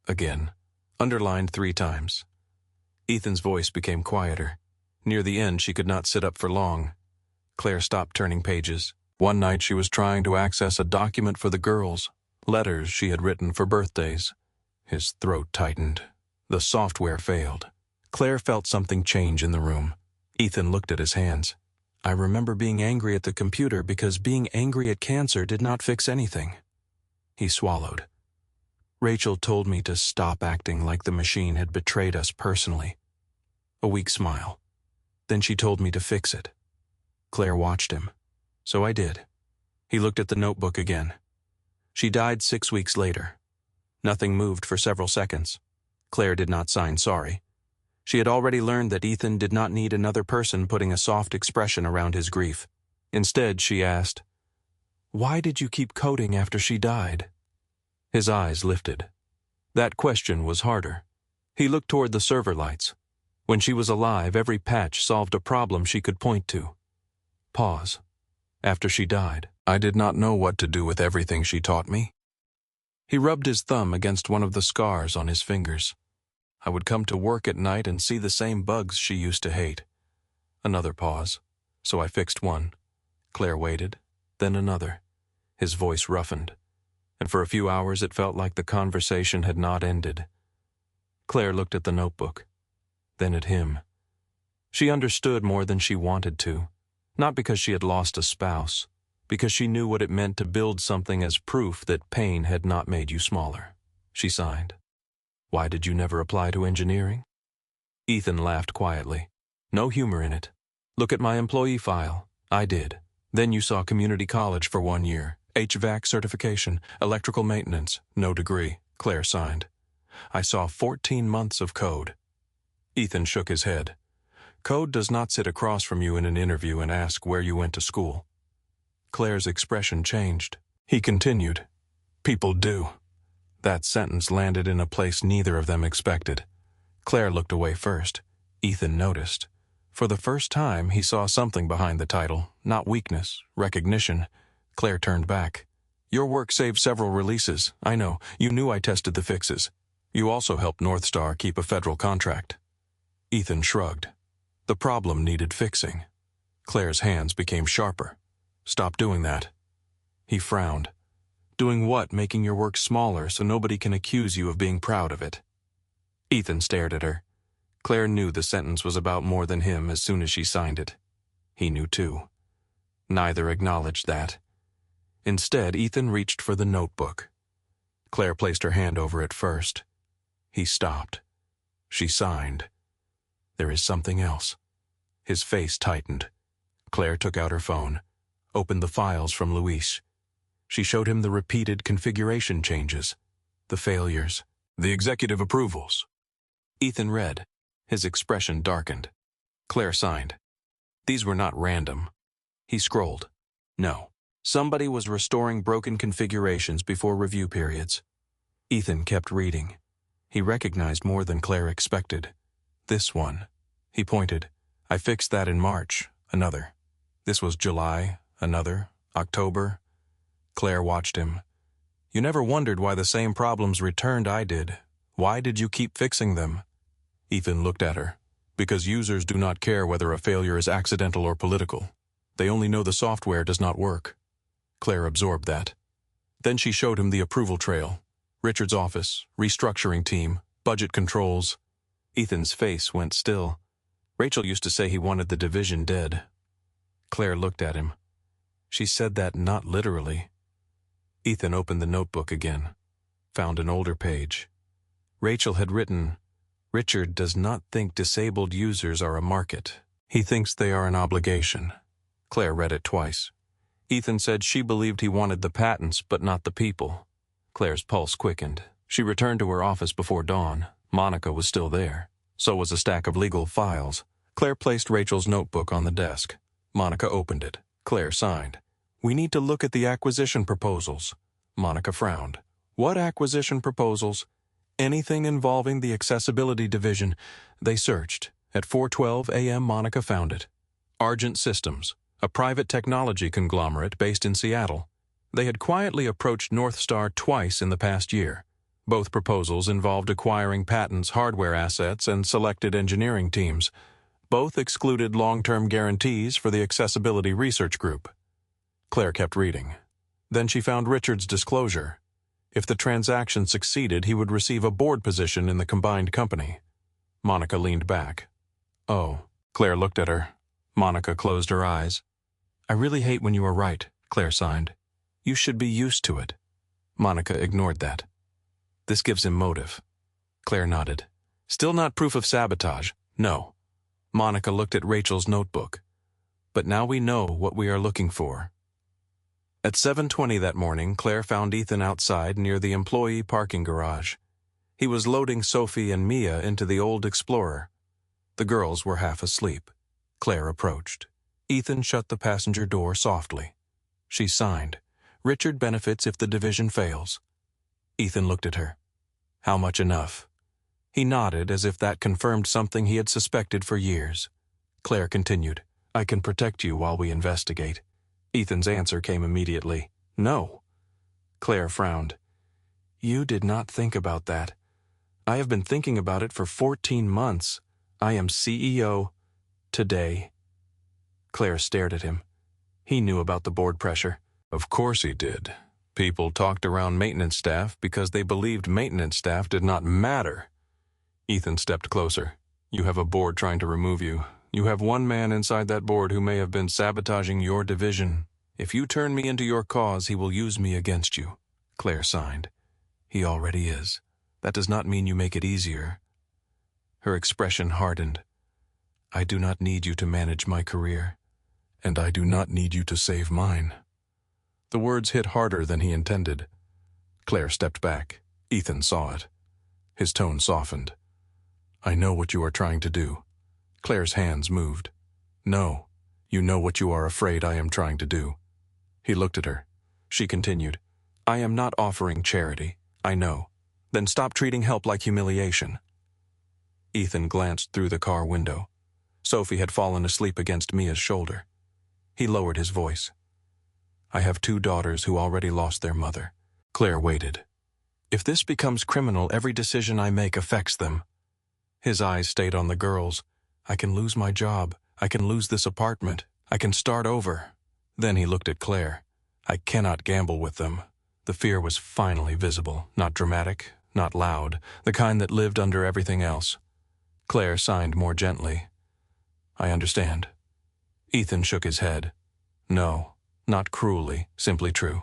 A: Again. Underlined 3 times. Ethan's voice became quieter. Near the end, she could not sit up for long. Claire stopped turning pages. One night, she was trying to access a document for the girls, letters she had written for birthdays. His throat tightened. The software failed. Claire felt something change in the room. Ethan looked at his hands. I remember being angry at the computer because being angry at cancer did not fix anything. He swallowed. Rachel told me to stop acting like the machine had betrayed us personally. A weak smile. Then she told me to fix it. Claire watched him. So I did. He looked at the notebook again. She died 6 weeks later. Nothing moved for several seconds. Claire did not sign sorry. She had already learned that Ethan did not need another person putting a soft expression around his grief. Instead, she asked, "Why did you keep coding after she died?" His eyes lifted. That question was harder. He looked toward the server lights. When she was alive, every patch solved a problem she could point to. Pause. After she died, I did not know what to do with everything she taught me. He rubbed his thumb against one of the scars on his fingers. I would come to work at night and see the same bugs she used to hate. Another pause. So I fixed one. Claire waited, then another. His voice roughened, and for a few hours it felt like the conversation had not ended. Claire looked at the notebook, then at him. She understood more than she wanted to, not because she had lost a spouse, because she knew what it meant to build something as proof that pain had not made you smaller. She sighed. Why did you never apply to engineering? Ethan laughed quietly. No humor in it. Look at my employee file. I did. Then you saw community college for 1 year. HVAC certification, electrical maintenance, no degree. Claire signed. I saw 14 months of code. Ethan shook his head. Code does not sit across from you in an interview and ask where you went to school. Claire's expression changed. He continued. People do. That sentence landed in a place neither of them expected. Claire looked away first. Ethan noticed. For the first time, he saw something behind the title, not weakness, recognition. Claire turned back. Your work saved several releases. I know. You knew I tested the fixes. You also helped North Star keep a federal contract. Ethan shrugged. The problem needed fixing. Claire's hands became sharper. Stop doing that. He frowned. Doing what, making your work smaller so nobody can accuse you of being proud of it? Ethan stared at her. Claire knew the sentence was about more than him as soon as she signed it. He knew too. Neither acknowledged that. Instead, Ethan reached for the notebook. Claire placed her hand over it first. He stopped. She signed. There is something else. His face tightened. Claire took out her phone, opened the files from Luis. She showed him the repeated configuration changes, the failures, the executive approvals. Ethan read. His expression darkened. Claire signed. These were not random. He scrolled. No. Somebody was restoring broken configurations before review periods. Ethan kept reading. He recognized more than Claire expected. This one. He pointed. I fixed that in March. Another. This was July. Another. October. Claire watched him. You never wondered why the same problems returned. I did. Why did you keep fixing them? Ethan looked at her. Because users do not care whether a failure is accidental or political. They only know the software does not work. Claire absorbed that. Then she showed him the approval trail. Richard's office, restructuring team, budget controls. Ethan's face went still. Rachel used to say he wanted the division dead. Claire looked at him. She said that not literally. Ethan opened the notebook again, found an older page. Rachel had written, Richard does not think disabled users are a market. He thinks they are an obligation. Claire read it twice. Ethan said she believed he wanted the patents but not the people. Claire's pulse quickened. She returned to her office before dawn. Monica was still there. So was a stack of legal files. Claire placed Rachel's notebook on the desk. Monica opened it. Claire signed. We need to look at the acquisition proposals. Monica frowned. What acquisition proposals? Anything involving the accessibility division. They searched. At 4:12 a.m. Monica found it. Argent Systems, a private technology conglomerate based in Seattle. They had quietly approached North Star twice in the past year. Both proposals involved acquiring patents, hardware assets, and selected engineering teams. Both excluded long-term guarantees for the Accessibility Research Group. Claire kept reading. Then she found Richard's disclosure. If the transaction succeeded, he would receive a board position in the combined company. Monica leaned back. Oh. Claire looked at her. Monica closed her eyes. I really hate when you are right, Claire signed. You should be used to it. Monica ignored that. This gives him motive. Claire nodded. Still not proof of sabotage. No. Monica looked at Rachel's notebook. But now we know what we are looking for. At 7:20 that morning, Claire found Ethan outside near the employee parking garage. He was loading Sophie and Mia into the old Explorer. The girls were half asleep. Claire approached. Ethan shut the passenger door softly. She signed. Richard benefits if the division fails. Ethan looked at her. How much enough? He nodded as if that confirmed something he had suspected for years. Claire continued. I can protect you while we investigate. Ethan's answer came immediately. No. Claire frowned. You did not think about that. I have been thinking about it for 14 months. I am CEO today. Claire stared at him. He knew about the board pressure. Of course he did. People talked around maintenance staff because they believed maintenance staff did not matter. Ethan stepped closer. You have a board trying to remove you. You have one man inside that board who may have been sabotaging your division. If you turn me into your cause, he will use me against you. Claire signed. He already is. That does not mean you make it easier. Her expression hardened. I do not need you to manage my career, and I do not need you to save mine. The words hit harder than he intended. Claire stepped back. Ethan saw it. His tone softened. I know what you are trying to do. Claire's hands moved. No, you know what you are afraid I am trying to do. He looked at her. She continued. I am not offering charity. I know. Then stop treating help like humiliation. Ethan glanced through the car window. Sophie had fallen asleep against Mia's shoulder. He lowered his voice. I have 2 daughters who already lost their mother. Claire waited. If this becomes criminal, every decision I make affects them. His eyes stayed on the girls. I can lose my job. I can lose this apartment. I can start over. Then he looked at Claire. I cannot gamble with them. The fear was finally visible, not dramatic, not loud, the kind that lived under everything else. Claire signed more gently. I understand. Ethan shook his head. No, not cruelly, simply true.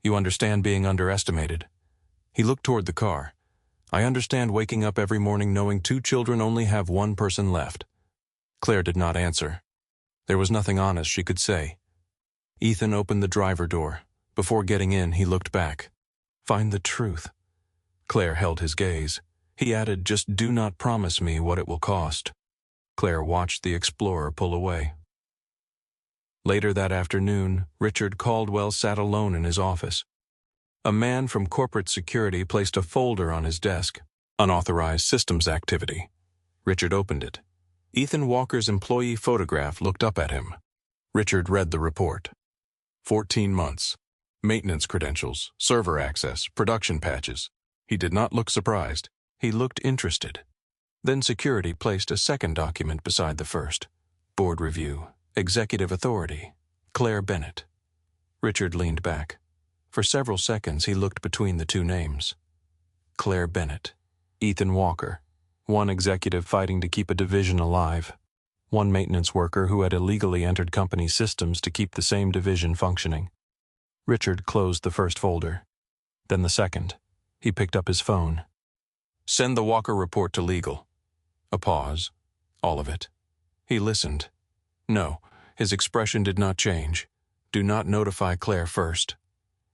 A: You understand being underestimated. He looked toward the car. I understand waking up every morning knowing 2 children only have 1 person left. Claire did not answer. There was nothing honest she could say. Ethan opened the driver door. Before getting in, he looked back. Find the truth. Claire held his gaze. He added, just do not promise me what it will cost. Claire watched the explorer pull away. Later that afternoon, Richard Caldwell sat alone in his office. A man from corporate security placed a folder on his desk. Unauthorized systems activity. Richard opened it. Ethan Walker's employee photograph looked up at him. Richard read the report. 14 months. Maintenance credentials, server access, production patches. He did not look surprised. He looked interested. Then security placed a second document beside the first. Board review. Executive authority. Claire Bennett. Richard leaned back. For several seconds he looked between the 2 names. Claire Bennett. Ethan Walker. One executive fighting to keep a division alive. One maintenance worker who had illegally entered company systems to keep the same division functioning. Richard closed the first folder. Then the second. He picked up his phone. Send the Walker report to legal. A pause. All of it. He listened. No, his expression did not change. Do not notify Claire first.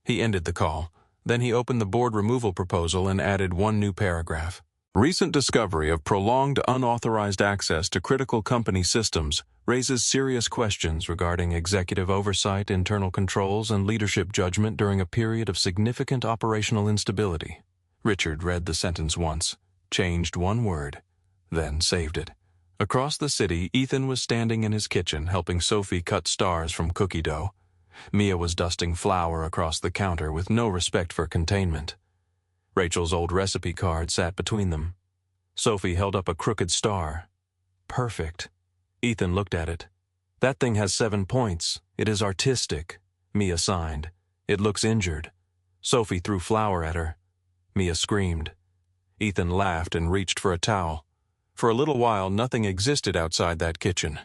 A: He ended the call. Then he opened the board removal proposal and added 1 new paragraph. Recent discovery of prolonged unauthorized access to critical company systems raises serious questions regarding executive oversight, internal controls, and leadership judgment during a period of significant operational instability. Richard read the sentence once, changed 1 word, then saved it. Across the city, Ethan was standing in his kitchen helping Sophie cut stars from cookie dough. Mia was dusting flour across the counter with no respect for containment. Rachel's old recipe card sat between them. Sophie held up a crooked star. Perfect. Ethan looked at it. That thing has 7 points. It is artistic. Mia signed. It looks injured. Sophie threw flour at her. Mia screamed. Ethan laughed and reached for a towel. For a little while, nothing existed outside that kitchen.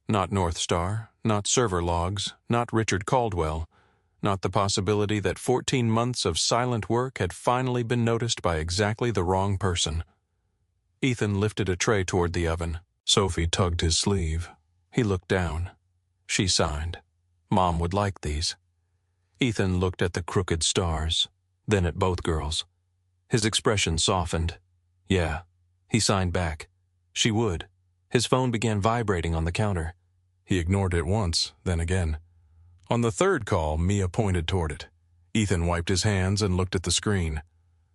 A: Not North Star, not server logs, not Richard Caldwell, not the possibility that 14 months of silent work had finally been noticed by exactly the wrong person. Ethan lifted a tray toward the oven. Sophie tugged his sleeve. He looked down. She signed. Mom would like these. Ethan looked at the crooked stars, then at both girls. His expression softened. Yeah. He signed back. She would. His phone began vibrating on the counter. He ignored it once, then again. On the third call, Mia pointed toward it. Ethan wiped his hands and looked at the screen.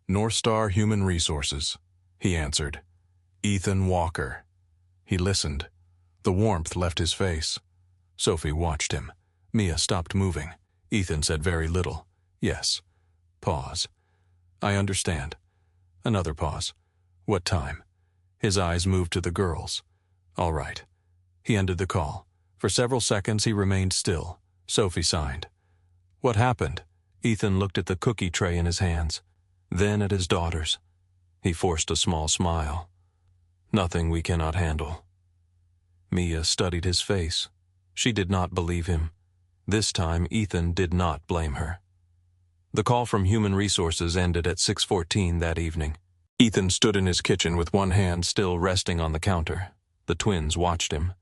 A: North Star Human Resources. He answered. Ethan Walker. He listened. The warmth left his face. Sophie watched him. Mia stopped moving. Ethan said very little. Yes. Pause. I understand. Another pause. What time? His eyes moved to the girls. All right. He ended the call. For several seconds he remained still. Sophie signed. What happened? Ethan looked at the cookie tray in his hands, then at his daughters. He forced a small smile. Nothing we cannot handle. Mia studied his face. She did not believe him. This time Ethan did not blame her. The call from Human Resources ended at 6:14 that evening. Ethan stood in his kitchen with one hand still resting on the counter. The twins watched him.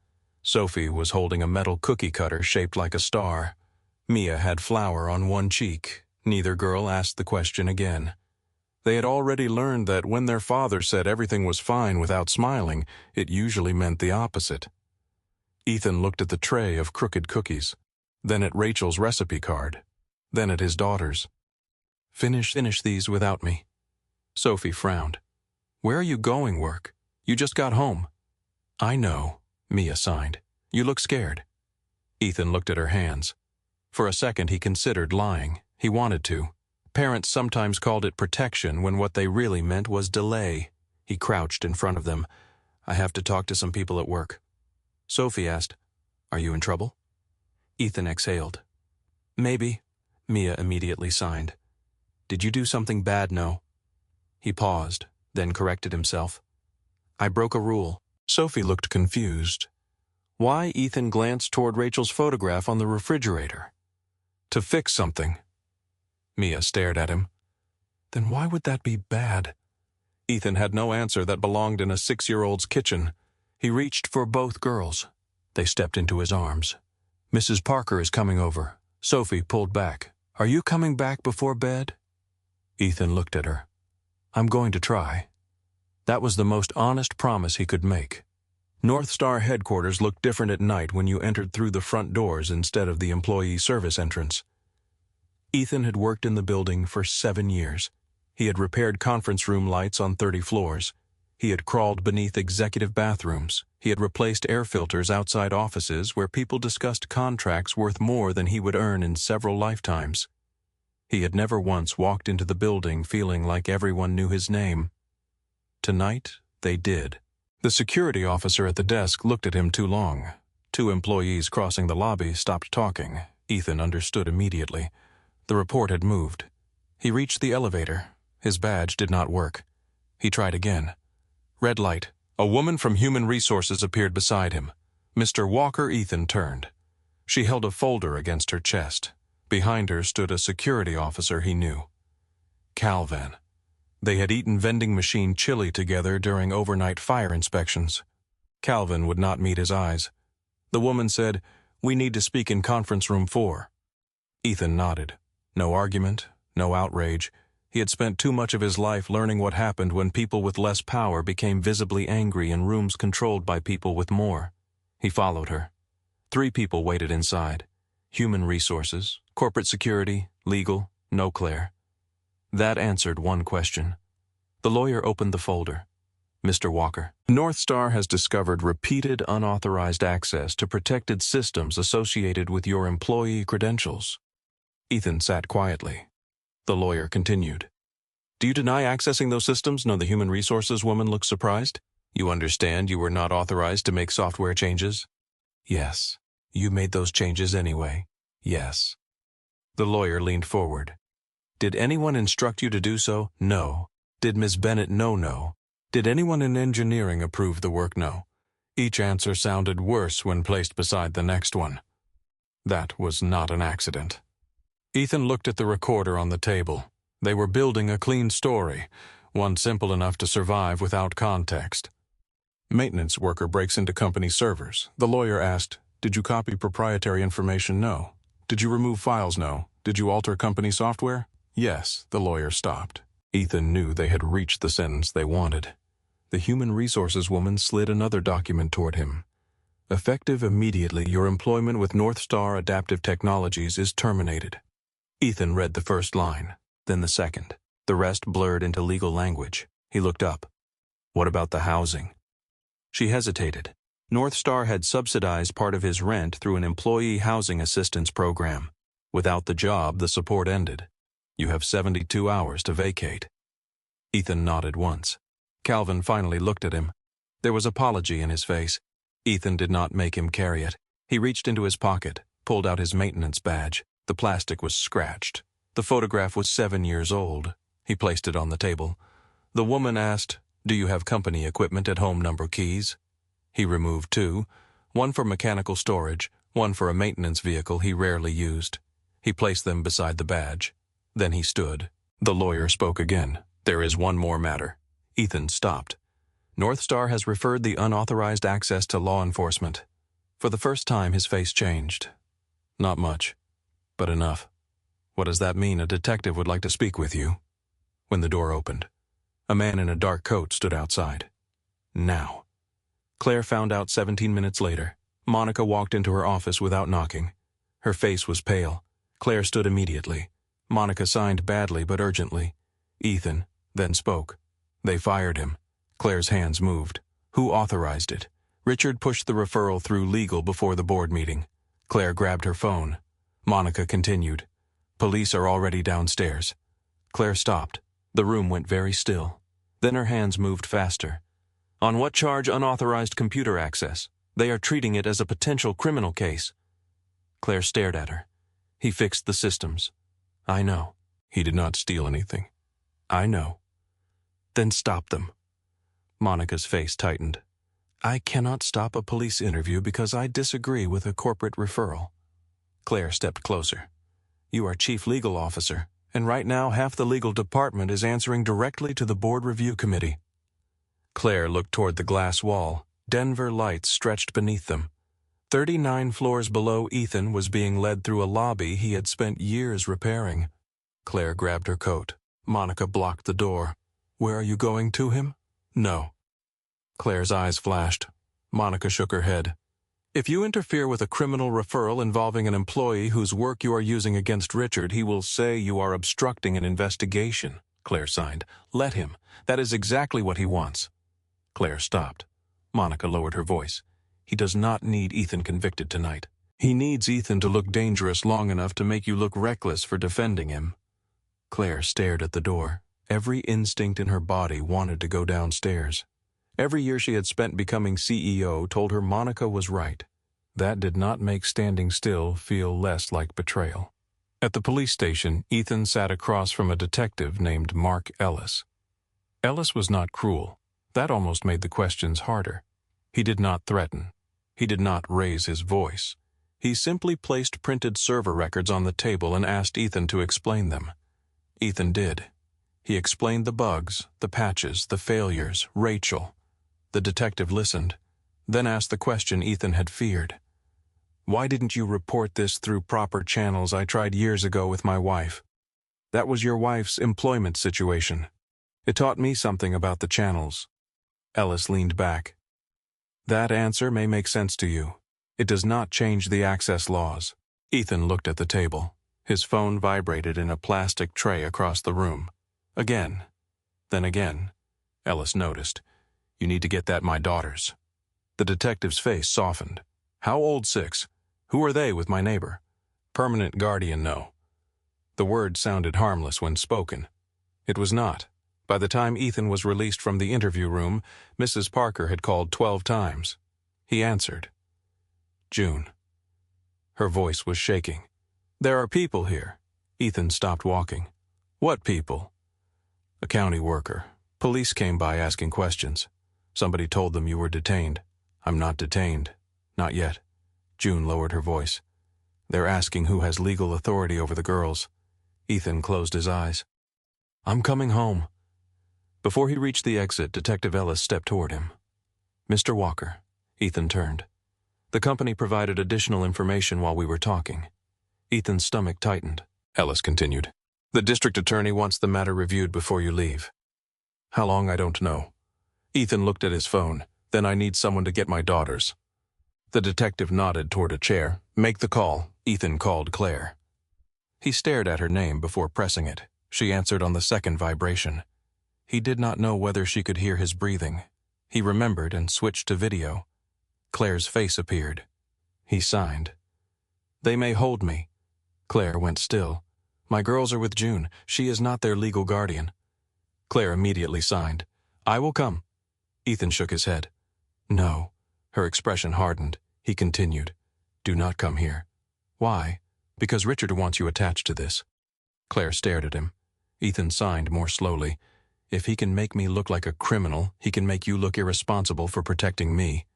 A: Sophie was holding a metal cookie cutter shaped like a star. Mia had flour on one cheek. Neither girl asked the question again. They had already learned that when their father said everything was fine without smiling, it usually meant the opposite. Ethan looked at the tray of crooked cookies, then at Rachel's recipe card, then at his daughters. Finish these without me. Sophie frowned. Where are you going, work? You just got home. I know, Mia signed. You look scared. Ethan looked at her hands. For a second he considered lying. He wanted to. Parents sometimes called it protection when what they really meant was delay. He crouched in front of them. I have to talk to some people at work. Sophie asked, Are you in trouble? Ethan exhaled. Maybe. Mia immediately signed. Did you do something bad, no? He paused, then corrected himself. I broke a rule. Sophie looked confused. Why? Ethan glanced toward Rachel's photograph on the refrigerator. To fix something. Mia stared at him. Then why would that be bad? Ethan had no answer that belonged in a 6-year-old's kitchen. He reached for both girls. They stepped into his arms. Mrs. Parker is coming over. Sophie pulled back. Are you coming back before bed? Ethan looked at her. I'm going to try. That was the most honest promise he could make. North Star headquarters looked different at night when you entered through the front doors instead of the employee service entrance. Ethan had worked in the building for 7 years. He had repaired conference room lights on 30 floors. He had crawled beneath executive bathrooms. He had replaced air filters outside offices where people discussed contracts worth more than he would earn in several lifetimes. He had never once walked into the building feeling like everyone knew his name. Tonight, they did. The security officer at the desk looked at him too long. 2 employees crossing the lobby stopped talking. Ethan understood immediately. The report had moved. He reached the elevator. His badge did not work. He tried again. Red light. A woman from Human Resources appeared beside him. Mr. Walker. Ethan turned. She held a folder against her chest. Behind her stood a security officer he knew. Calvin. They had eaten vending machine chili together during overnight fire inspections. Calvin would not meet his eyes. The woman said, We need to speak in conference room 4. Ethan nodded. No argument, no outrage. He had spent too much of his life learning what happened when people with less power became visibly angry in rooms controlled by people with more. He followed her. 3 people waited inside. Human Resources, Corporate Security, Legal, no Claire. That answered one question. The lawyer opened the folder. Mr. Walker. North Star has discovered repeated unauthorized access to protected systems associated with your employee credentials. Ethan sat quietly. The lawyer continued. Do you deny accessing those systems? No, the Human Resources woman looked surprised. You understand you were not authorized to make software changes? Yes. You made those changes anyway. Yes. The lawyer leaned forward. Did anyone instruct you to do so? No. Did Ms. Bennett know? No. Did anyone in engineering approve the work? No. Each answer sounded worse when placed beside the next one. That was not an accident. Ethan looked at the recorder on the table. They were building a clean story, one simple enough to survive without context. Maintenance worker breaks into company servers. The lawyer asked, Did you copy proprietary information? No. Did you remove files? No. Did you alter company software? Yes. The lawyer stopped. Ethan knew they had reached the sentence they wanted. The Human Resources woman slid another document toward him. Effective immediately, your employment with North Star Adaptive Technologies is terminated. Ethan read the first line, then the second. The rest blurred into legal language. He looked up. What about the housing? She hesitated. North Star had subsidized part of his rent through an employee housing assistance program. Without the job, the support ended. You have 72 hours to vacate. Ethan nodded once. Calvin finally looked at him. There was apology in his face. Ethan did not make him carry it. He reached into his pocket, pulled out his maintenance badge. The plastic was scratched. The photograph was 7 years old. He placed it on the table. The woman asked, "Do you have company equipment at home number keys?" He removed 2, one for mechanical storage, one for a maintenance vehicle he rarely used. He placed them beside the badge. Then he stood. The lawyer spoke again. "There is one more matter." Ethan stopped. "North Star has referred the unauthorized access to law enforcement." For the first time, his face changed. "Not much, but enough. What does that mean? A detective would like to speak with you." When the door opened, a man in a dark coat stood outside. Now. Claire found out 17 minutes later. Monica walked into her office without knocking. Her face was pale. Claire stood immediately. Monica signed badly but urgently. Ethan then spoke. "They fired him." Claire's hands moved. "Who authorized it?" Richard pushed the referral through legal before the board meeting. Claire grabbed her phone. Monica continued. "Police are already downstairs." Claire stopped. The room went very still. Then her hands moved faster. "On what charge unauthorized computer access? They are treating it as a potential criminal case." Claire stared at her. "He fixed the systems." "I know." "He did not steal anything." "I know." "Then stop them." Monica's face tightened. "I cannot stop a police interview because I disagree with a corporate referral." Claire stepped closer. "You are chief legal officer, and right now half the legal department is answering directly to the board review committee." Claire looked toward the glass wall. Denver lights stretched beneath them. 39 floors below, Ethan was being led through a lobby he had spent years repairing. Claire grabbed her coat. Monica blocked the door. "Where are you going, to him?" "No." Claire's eyes flashed. Monica shook her head. "If you interfere with a criminal referral involving an employee whose work you are using against Richard, he will say you are obstructing an investigation." Claire signed. "Let him. That is exactly what he wants." Claire stopped. Monica lowered her voice. "He does not need Ethan convicted tonight. He needs Ethan to look dangerous long enough to make you look reckless for defending him." Claire stared at the door. Every instinct in her body wanted to go downstairs. Every year she had spent becoming CEO told her Monica was right. That did not make standing still feel less like betrayal. At the police station, Ethan sat across from a detective named Mark Ellis. Ellis was not cruel. That almost made the questions harder. He did not threaten. He did not raise his voice. He simply placed printed server records on the table and asked Ethan to explain them. Ethan did. He explained the bugs, the patches, the failures, Rachel. The detective listened, then asked the question Ethan had feared. "Why didn't you report this through proper channels I tried years ago with my wife? That was your wife's employment situation. It taught me something about the channels." Ellis leaned back. "That answer may make sense to you. It does not change the access laws." Ethan looked at the table. His phone vibrated in a plastic tray across the room. Again. Then again. Ellis noticed. "You need to get that my daughters." The detective's face softened. "How old? 6? Who are they with my neighbor?" "Permanent guardian, no." The word sounded harmless when spoken. It was not. By the time Ethan was released from the interview room, Mrs. Parker had called 12 times. He answered. "June." Her voice was shaking. "There are people here." Ethan stopped walking. "What people?" "A county worker. Police came by asking questions. Somebody told them you were detained." "I'm not detained. Not yet." June lowered her voice. "They're asking who has legal authority over the girls." Ethan closed his eyes. "I'm coming home." Before he reached the exit, Detective Ellis stepped toward him. "Mr. Walker." Ethan turned. "The company provided additional information while we were talking." Ethan's stomach tightened. Ellis continued. "The district attorney wants the matter reviewed before you leave." "How long? I don't know." Ethan looked at his phone. "Then I need someone to get my daughters." The detective nodded toward a chair. "Make the call." Ethan called Claire. He stared at her name before pressing it. She answered on the second vibration. He did not know whether she could hear his breathing. He remembered and switched to video. Claire's face appeared. He signed. "They may hold me." Claire went still. "My girls are with June. She is not their legal guardian." Claire immediately signed. "I will come." Ethan shook his head. "No." Her expression hardened. He continued. "Do not come here." "Why?" "Because Richard wants you attached to this." Claire stared at him. Ethan signed more slowly. "If he can make me look like a criminal, he can make you look irresponsible for protecting me."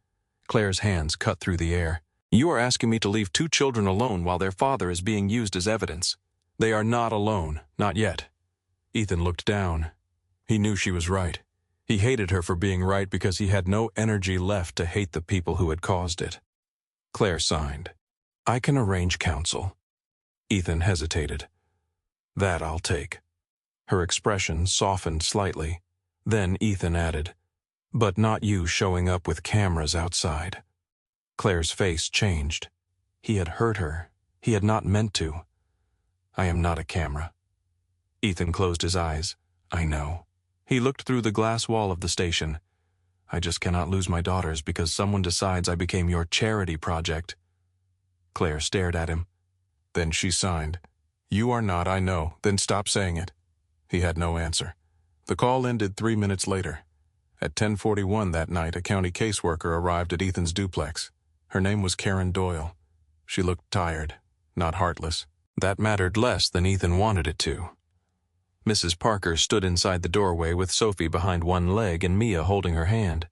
A: Claire's hands cut through the air. "You are asking me to leave 2 children alone while their father is being used as evidence. They are not alone, not yet." Ethan looked down. He knew she was right. He hated her for being right because he had no energy left to hate the people who had caused it. Claire signed. "I can arrange counsel." Ethan hesitated. "That I'll take." Her expression softened slightly. Then Ethan added, "But not you showing up with cameras outside." Claire's face changed. He had hurt her. He had not meant to. "I am not a camera." Ethan closed his eyes. "I know." He looked through the glass wall of the station. "I just cannot lose my daughters because someone decides I became your charity project." Claire stared at him. Then she signed. "You are not, I know. Then stop saying it." He had no answer. The call ended 3 minutes later. At 10:41 that night, a county caseworker arrived at Ethan's duplex. Her name was Karen Doyle. She looked tired, not heartless. That mattered less than Ethan wanted it to. Mrs. Parker stood inside the doorway with Sophie behind one leg and Mia holding her hand.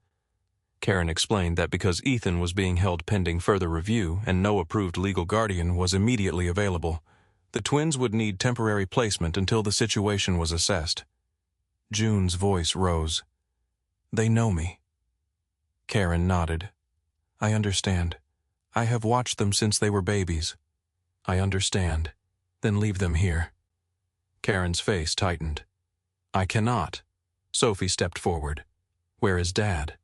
A: Karen explained that because Ethan was being held pending further review and no approved legal guardian was immediately available, the twins would need temporary placement until the situation was assessed. June's voice rose. "They know me." Karen nodded. "I understand. I have watched them since they were babies." "I understand. Then leave them here." Karen's face tightened. "I cannot." Sophie stepped forward. "Where is Dad?"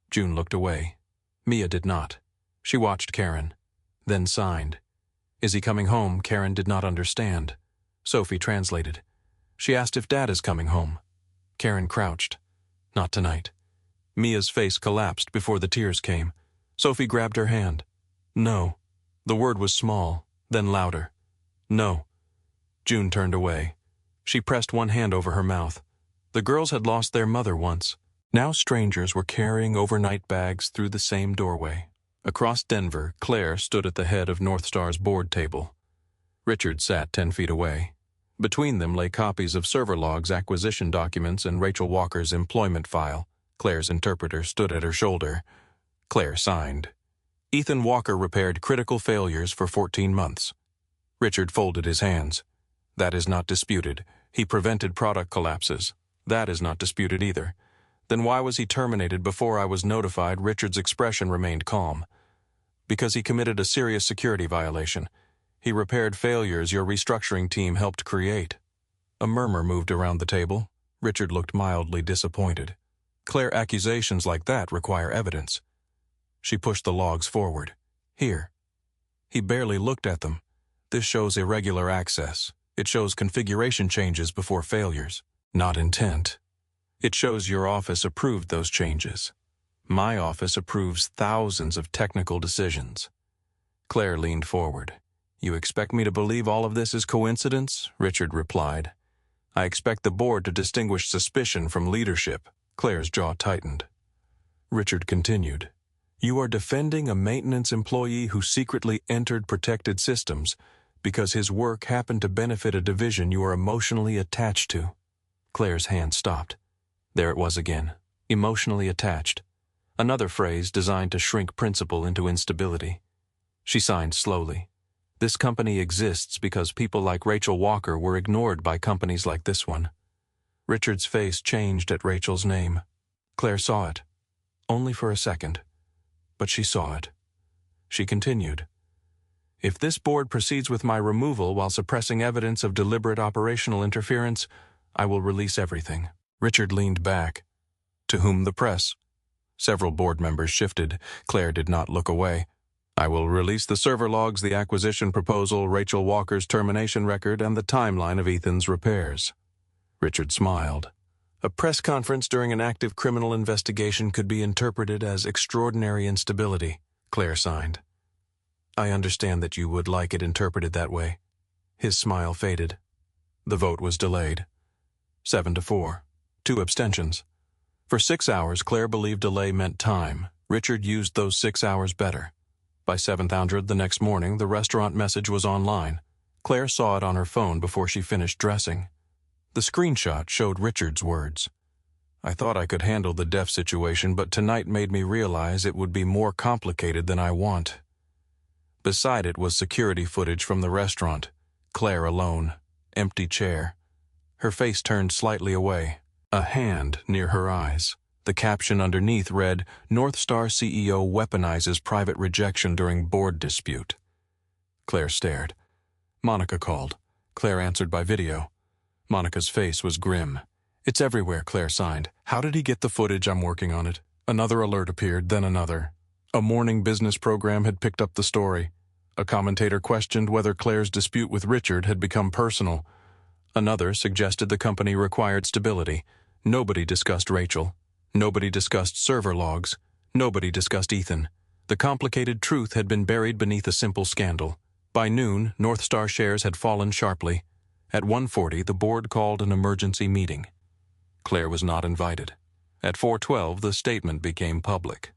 A: June looked away. Mia did not. She watched Karen, then signed. "Is he coming home?" Karen did not understand. Sophie translated. She asked if Dad is coming home. Karen crouched. "Not tonight." Mia's face collapsed before the tears came. Sophie grabbed her hand. "No." The word was small, then louder. "No." June turned away. She pressed one hand over her mouth. The girls had lost their mother once. Now strangers were carrying overnight bags through the same doorway. Across Denver, Claire stood at the head of North Star's board table. Richard sat 10 feet away. Between them lay copies of server logs, acquisition documents, and Rachel Walker's employment file. Claire's interpreter stood at her shoulder. Claire signed. Ethan Walker repaired critical failures for 14 months. Richard folded his hands. That is not disputed. He prevented product collapses. That is not disputed either. Then why was he terminated before I was notified? Richard's expression remained calm. Because he committed a serious security violation. He repaired failures your restructuring team helped create. A murmur moved around the table. Richard looked mildly disappointed. Claire, accusations like that require evidence. She pushed the logs forward. Here. He barely looked at them. This shows irregular access. It shows configuration changes before failures, not intent. It shows your office approved those changes. My office approves thousands of technical decisions. Claire leaned forward. You expect me to believe all of this is coincidence? Richard replied. I expect the board to distinguish suspicion from leadership. Claire's jaw tightened. Richard continued. You are defending a maintenance employee who secretly entered protected systems because his work happened to benefit a division you are emotionally attached to. Claire's hand stopped. There it was again. Emotionally attached. Another phrase designed to shrink principle into instability. She signed slowly. This company exists because people like Rachel Walker were ignored by companies like this one. Richard's face changed at Rachel's name. Claire saw it. Only for a second. But she saw it. She continued. If this board proceeds with my removal while suppressing evidence of deliberate operational interference, I will release everything. Richard leaned back. To whom the press? Several board members shifted. Claire did not look away. I will release the server logs, the acquisition proposal, Rachel Walker's termination record, and the timeline of Ethan's repairs. Richard smiled. A press conference during an active criminal investigation could be interpreted as extraordinary instability, Claire signed. I understand that you would like it interpreted that way. His smile faded. The vote was delayed. 7-4. 2 abstentions. For 6 hours, Claire believed delay meant time. Richard used those 6 hours better. By 7:00 the next morning, the restaurant message was online. Claire saw it on her phone before she finished dressing. The screenshot showed Richard's words. I thought I could handle the deaf situation, but tonight made me realize it would be more complicated than I want. Beside it was security footage from the restaurant. Claire alone. Empty chair. Her face turned slightly away. A hand near her eyes. The caption underneath read, North Star CEO weaponizes private rejection during board dispute. Claire stared. Monica called. Claire answered by video. Monica's face was grim. It's everywhere, Claire signed. How did he get the footage? I'm working on it. Another alert appeared, then another. A morning business program had picked up the story. A commentator questioned whether Claire's dispute with Richard had become personal. Another suggested the company required stability. Nobody discussed Rachel. Nobody discussed server logs. Nobody discussed Ethan. The complicated truth had been buried beneath a simple scandal. By noon, North Star shares had fallen sharply. At 1:40, the board called an emergency meeting. Claire was not invited. At 4:12, the statement became public.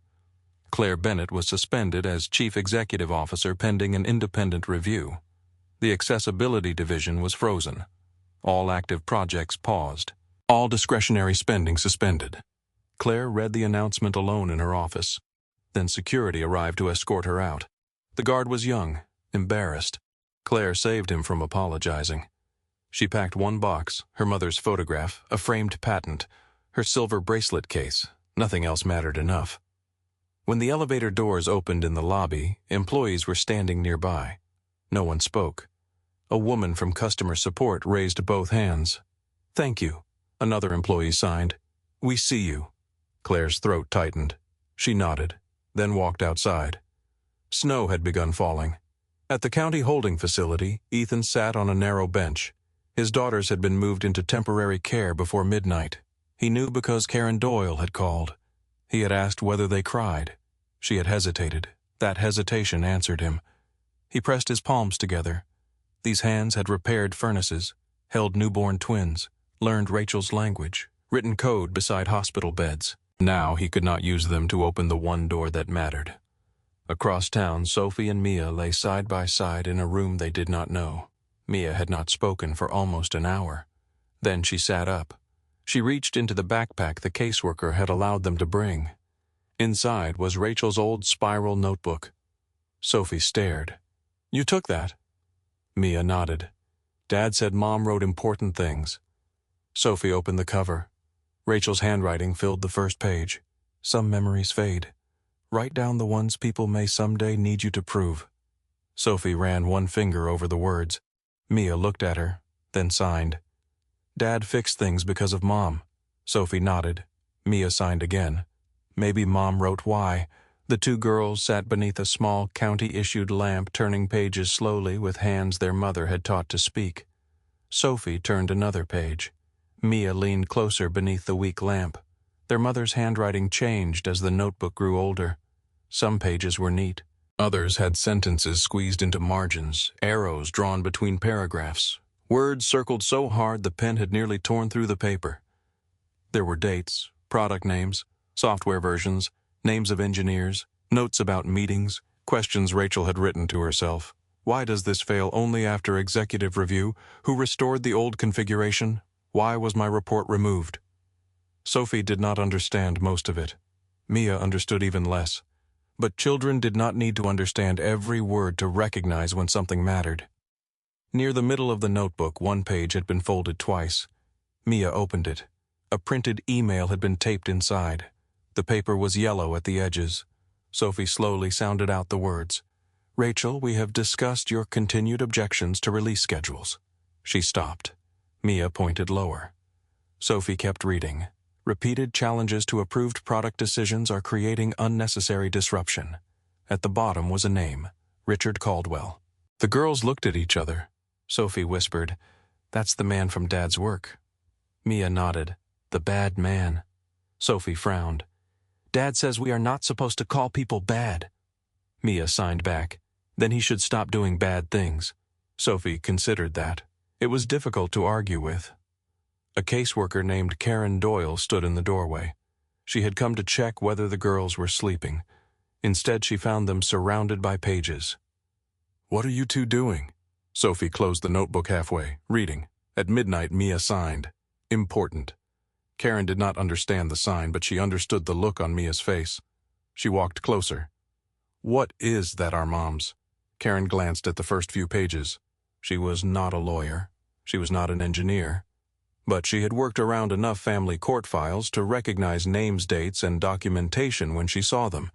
A: Claire Bennett was suspended as chief executive officer pending an independent review. The accessibility division was frozen. All active projects paused. All discretionary spending suspended. Claire read the announcement alone in her office. Then security arrived to escort her out. The guard was young, embarrassed. Claire saved him from apologizing. She packed one box, her mother's photograph, a framed patent, her silver bracelet case. Nothing else mattered enough. When the elevator doors opened in the lobby, employees were standing nearby. No one spoke. A woman from customer support raised both hands. Thank you. Another employee signed. We see you. Claire's throat tightened. She nodded, then walked outside. Snow had begun falling. At the county holding facility, Ethan sat on a narrow bench. His daughters had been moved into temporary care before midnight. He knew because Karen Doyle had called. He had asked whether they cried. She had hesitated. That hesitation answered him. He pressed his palms together. These hands had repaired furnaces, held newborn twins, learned Rachel's language, written code beside hospital beds. Now he could not use them to open the one door that mattered. Across town, Sophie and Mia lay side by side in a room they did not know. Mia had not spoken for almost an hour. Then she sat up. She reached into the backpack the caseworker had allowed them to bring. Inside was Rachel's old spiral notebook. Sophie stared. You took that? Mia nodded. Dad said Mom wrote important things. Sophie opened the cover. Rachel's handwriting filled the first page. Some memories fade. Write down the ones people may someday need you to prove. Sophie ran one finger over the words. Mia looked at her, then signed. Dad fixed things because of Mom. Sophie nodded. Mia signed again. Maybe Mom wrote why. The two girls sat beneath a small county-issued lamp, turning pages slowly with hands their mother had taught to speak. Sophie turned another page. Mia leaned closer beneath the weak lamp. Their mother's handwriting changed as the notebook grew older. Some pages were neat. Others had sentences squeezed into margins, arrows drawn between paragraphs, words circled so hard the pen had nearly torn through the paper. There were dates, product names, software versions, names of engineers, notes about meetings, questions Rachel had written to herself. Why does this fail only after executive review? Who restored the old configuration? Why was my report removed? Sophie did not understand most of it. Mia understood even less. But children did not need to understand every word to recognize when something mattered. Near the middle of the notebook, one page had been folded twice. Mia opened it. A printed email had been taped inside. The paper was yellow at the edges. Sophie slowly sounded out the words. Rachel, we have discussed your continued objections to release schedules. She stopped. Mia pointed lower. Sophie kept reading. Repeated challenges to approved product decisions are creating unnecessary disruption. At the bottom was a name, Richard Caldwell. The girls looked at each other. Sophie whispered, That's the man from Dad's work. Mia nodded. The bad man. Sophie frowned. Dad says we are not supposed to call people bad. Mia signed back. Then he should stop doing bad things. Sophie considered that. It was difficult to argue with. A caseworker named Karen Doyle stood in the doorway. She had come to check whether the girls were sleeping. Instead, she found them surrounded by pages. What are you two doing? Sophie closed the notebook halfway, reading. At midnight, Mia signed. Important. Karen did not understand the sign, but she understood the look on Mia's face. She walked closer. What is that, our moms? Karen glanced at the first few pages. She was not a lawyer. She was not an engineer. But she had worked around enough family court files to recognize names, dates, and documentation when she saw them.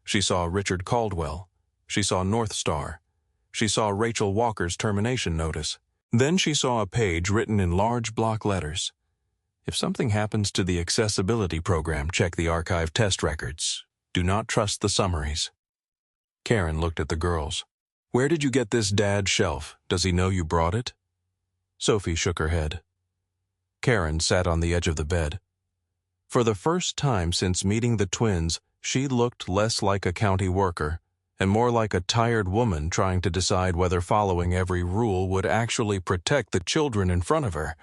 A: She saw Richard Caldwell. She saw North Star. She saw Rachel Walker's termination notice. Then she saw a page written in large block letters. If something happens to the accessibility program, check the archive test records. Do not trust the summaries. Karen looked at the girls. Where did you get this dad's shelf? Does he know you brought it? Sophie shook her head. Karen sat on the edge of the bed. For the first time since meeting the twins, she looked less like a county worker and more like a tired woman trying to decide whether following every rule would actually protect the children in front of her.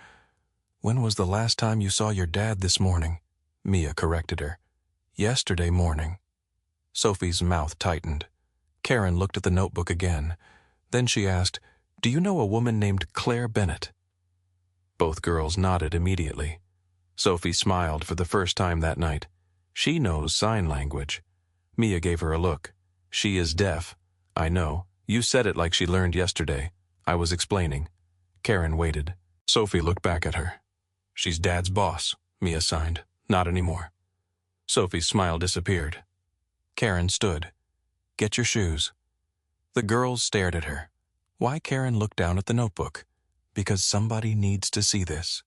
A: When was the last time you saw your dad this morning? Mia corrected her. Yesterday morning. Sophie's mouth tightened. Karen looked at the notebook again. Then she asked, Do you know a woman named Claire Bennett? Both girls nodded immediately. Sophie smiled for the first time that night. She knows sign language. Mia gave her a look. She is deaf. I know. You said it like she learned yesterday. I was explaining. Karen waited. Sophie looked back at her. She's Dad's boss, Mia signed. Not anymore. Sophie's smile disappeared. Karen stood. Get your shoes. The girls stared at her. Why Karen looked down at the notebook? Because somebody needs to see this.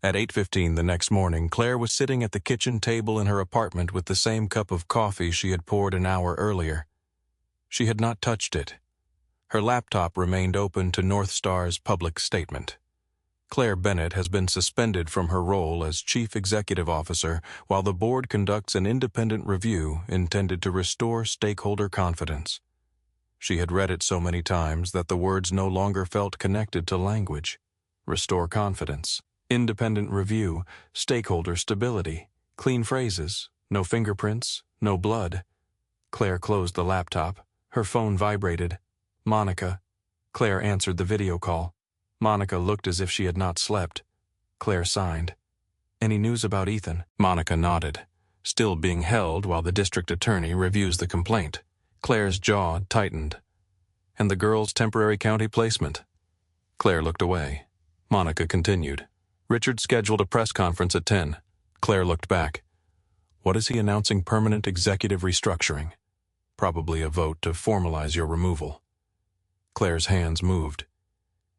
A: At 8:15 the next morning, Claire was sitting at the kitchen table in her apartment with the same cup of coffee she had poured an hour earlier. She had not touched it. Her laptop remained open to North Star's public statement. Claire Bennett has been suspended from her role as Chief Executive Officer while the board conducts an independent review intended to restore stakeholder confidence. She had read it so many times that the words no longer felt connected to language. Restore confidence. Independent review. Stakeholder stability. Clean phrases. No fingerprints. No blood. Claire closed the laptop. Her phone vibrated. Monica. Claire answered the video call. Monica looked as if she had not slept. Claire signed. Any news about Ethan? Monica nodded, still being held while the district attorney reviews the complaint. Claire's jaw tightened. And the girl's temporary county placement? Claire looked away. Monica continued. Richard scheduled a press conference at 10. Claire looked back. What is he announcing? Permanent executive restructuring. Probably a vote to formalize your removal. Claire's hands moved.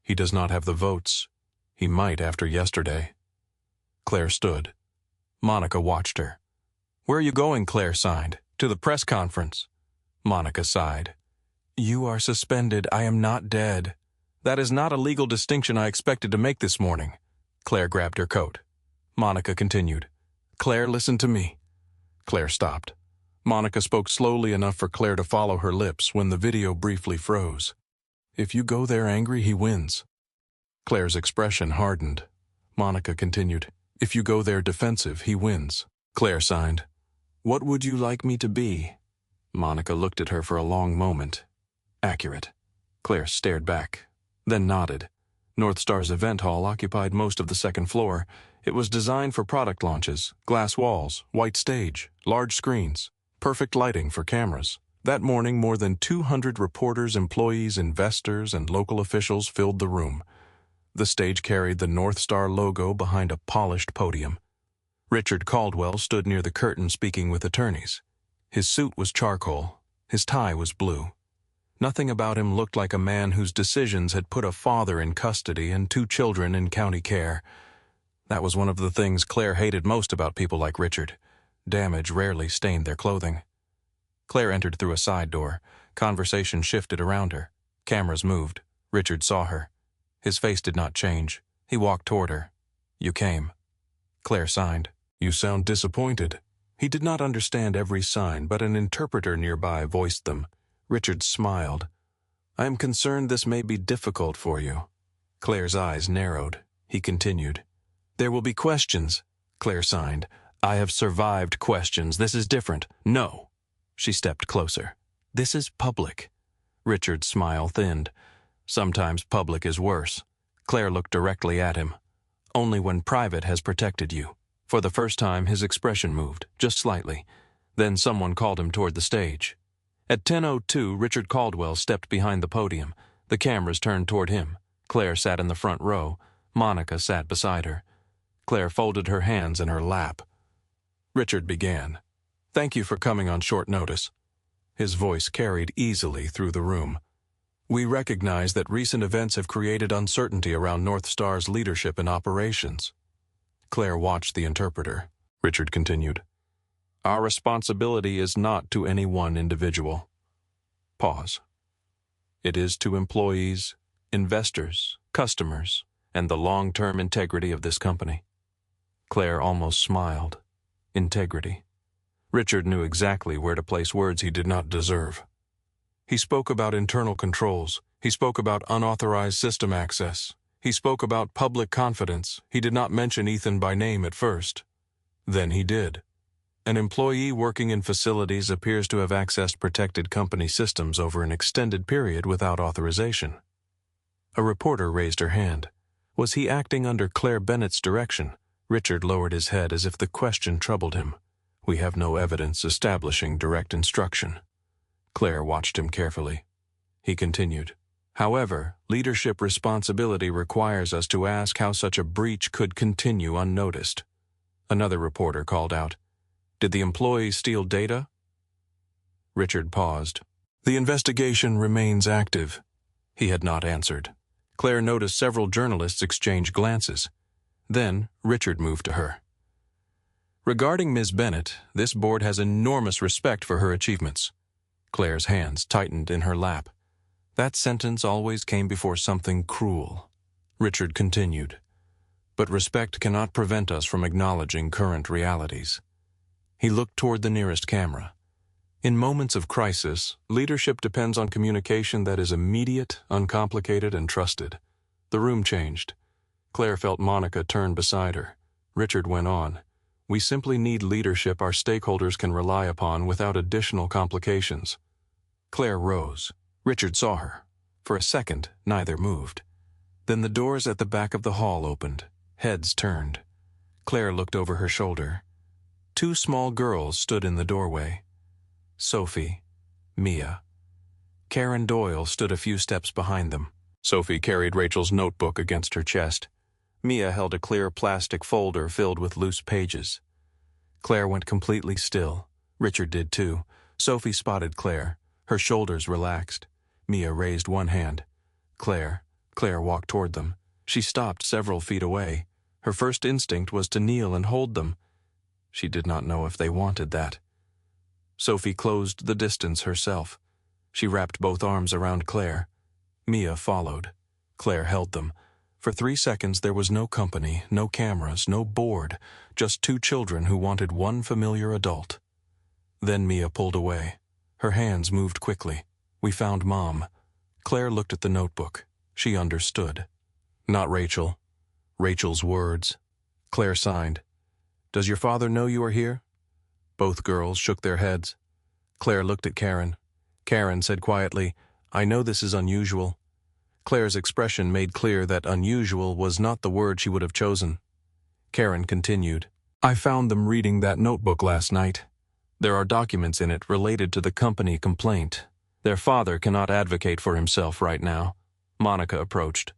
A: He does not have the votes. He might after yesterday. Claire stood. Monica watched her. Where are you going? Claire signed. To the press conference. Monica sighed. You are suspended. I am not dead. That is not a legal distinction I expected to make this morning. Claire grabbed her coat. Monica continued. Claire, listen to me. Claire stopped. Monica spoke slowly enough for Claire to follow her lips when the video briefly froze. If you go there angry, he wins. Claire's expression hardened. Monica continued. If you go there defensive, he wins. Claire signed. What would you like me to be? Monica looked at her for a long moment. Accurate. Claire stared back, then nodded. North Star's event hall occupied most of the second floor. It was designed for product launches, glass walls, white stage, large screens, perfect lighting for cameras. That morning, more than 200 reporters, employees, investors, and local officials filled the room. The stage carried the North Star logo behind a polished podium. Richard Caldwell stood near the curtain speaking with attorneys. His suit was charcoal. His tie was blue. Nothing about him looked like a man whose decisions had put a father in custody and 2 children in county care. That was one of the things Claire hated most about people like Richard. Damage rarely stained their clothing. Claire entered through a side door. Conversation shifted around her. Cameras moved. Richard saw her. His face did not change. He walked toward her. You came. Claire signed. You sound disappointed. He did not understand every sign, but an interpreter nearby voiced them. Richard smiled. I am concerned this may be difficult for you. Claire's eyes narrowed. He continued. There will be questions. Claire signed. I have survived questions. This is different. No. She stepped closer. This is public. Richard's smile thinned. Sometimes public is worse. Claire looked directly at him. Only when private has protected you. For the first time, his expression moved, just slightly. Then someone called him toward the stage. At 10:02, Richard Caldwell stepped behind the podium. The cameras turned toward him. Claire sat in the front row. Monica sat beside her. Claire folded her hands in her lap. Richard began. Thank you for coming on short notice. His voice carried easily through the room. We recognize that recent events have created uncertainty around North Star's leadership and operations. Claire watched the interpreter. Richard continued. Our responsibility is not to any one individual. Pause. It is to employees, investors, customers, and the long-term integrity of this company. Claire almost smiled. Integrity. Richard knew exactly where to place words he did not deserve. He spoke about internal controls. He spoke about unauthorized system access. He spoke about public confidence. He did not mention Ethan by name at first. Then he did. An employee working in facilities appears to have accessed protected company systems over an extended period without authorization. A reporter raised her hand. Was he acting under Claire Bennett's direction? Richard lowered his head as if the question troubled him. We have no evidence establishing direct instruction. Claire watched him carefully. He continued. However, leadership responsibility requires us to ask how such a breach could continue unnoticed. Another reporter called out. Did the employee steal data? Richard paused. The investigation remains active. He had not answered. Claire noticed several journalists exchange glances. Then Richard moved to her. Regarding Ms. Bennett, this board has enormous respect for her achievements. Claire's hands tightened in her lap. That sentence always came before something cruel. Richard continued. But respect cannot prevent us from acknowledging current realities. He looked toward the nearest camera. In moments of crisis, leadership depends on communication that is immediate, uncomplicated, and trusted. The room changed. Claire felt Monica turn beside her. Richard went on. We simply need leadership our stakeholders can rely upon without additional complications. Claire rose. Richard saw her. For a second, neither moved. Then the doors at the back of the hall opened. Heads turned. Claire looked over her shoulder. Two small girls stood in the doorway. Sophie, Mia. Karen Doyle stood a few steps behind them. Sophie carried Rachel's notebook against her chest. Mia held a clear plastic folder filled with loose pages. Claire went completely still. Richard did too. Sophie spotted Claire. Her shoulders relaxed. Mia raised one hand. Claire walked toward them. She stopped several feet away. Her first instinct was to kneel and hold them. She did not know if they wanted that. Sophie closed the distance herself. She wrapped both arms around Claire. Mia followed. Claire held them. For 3 seconds there was no company, no cameras, no board, just two children who wanted one familiar adult. Then Mia pulled away. Her hands moved quickly. We found Mom. Claire looked at the notebook. She understood. Not Rachel. Rachel's words. Claire signed. Does your father know you are here? Both girls shook their heads. Claire looked at Karen. Karen said quietly, I know this is unusual. Claire's expression made clear that unusual was not the word she would have chosen. Karen continued, I found them reading that notebook last night. There are documents in it related to the company complaint. Their father cannot advocate for himself right now. Monica approached.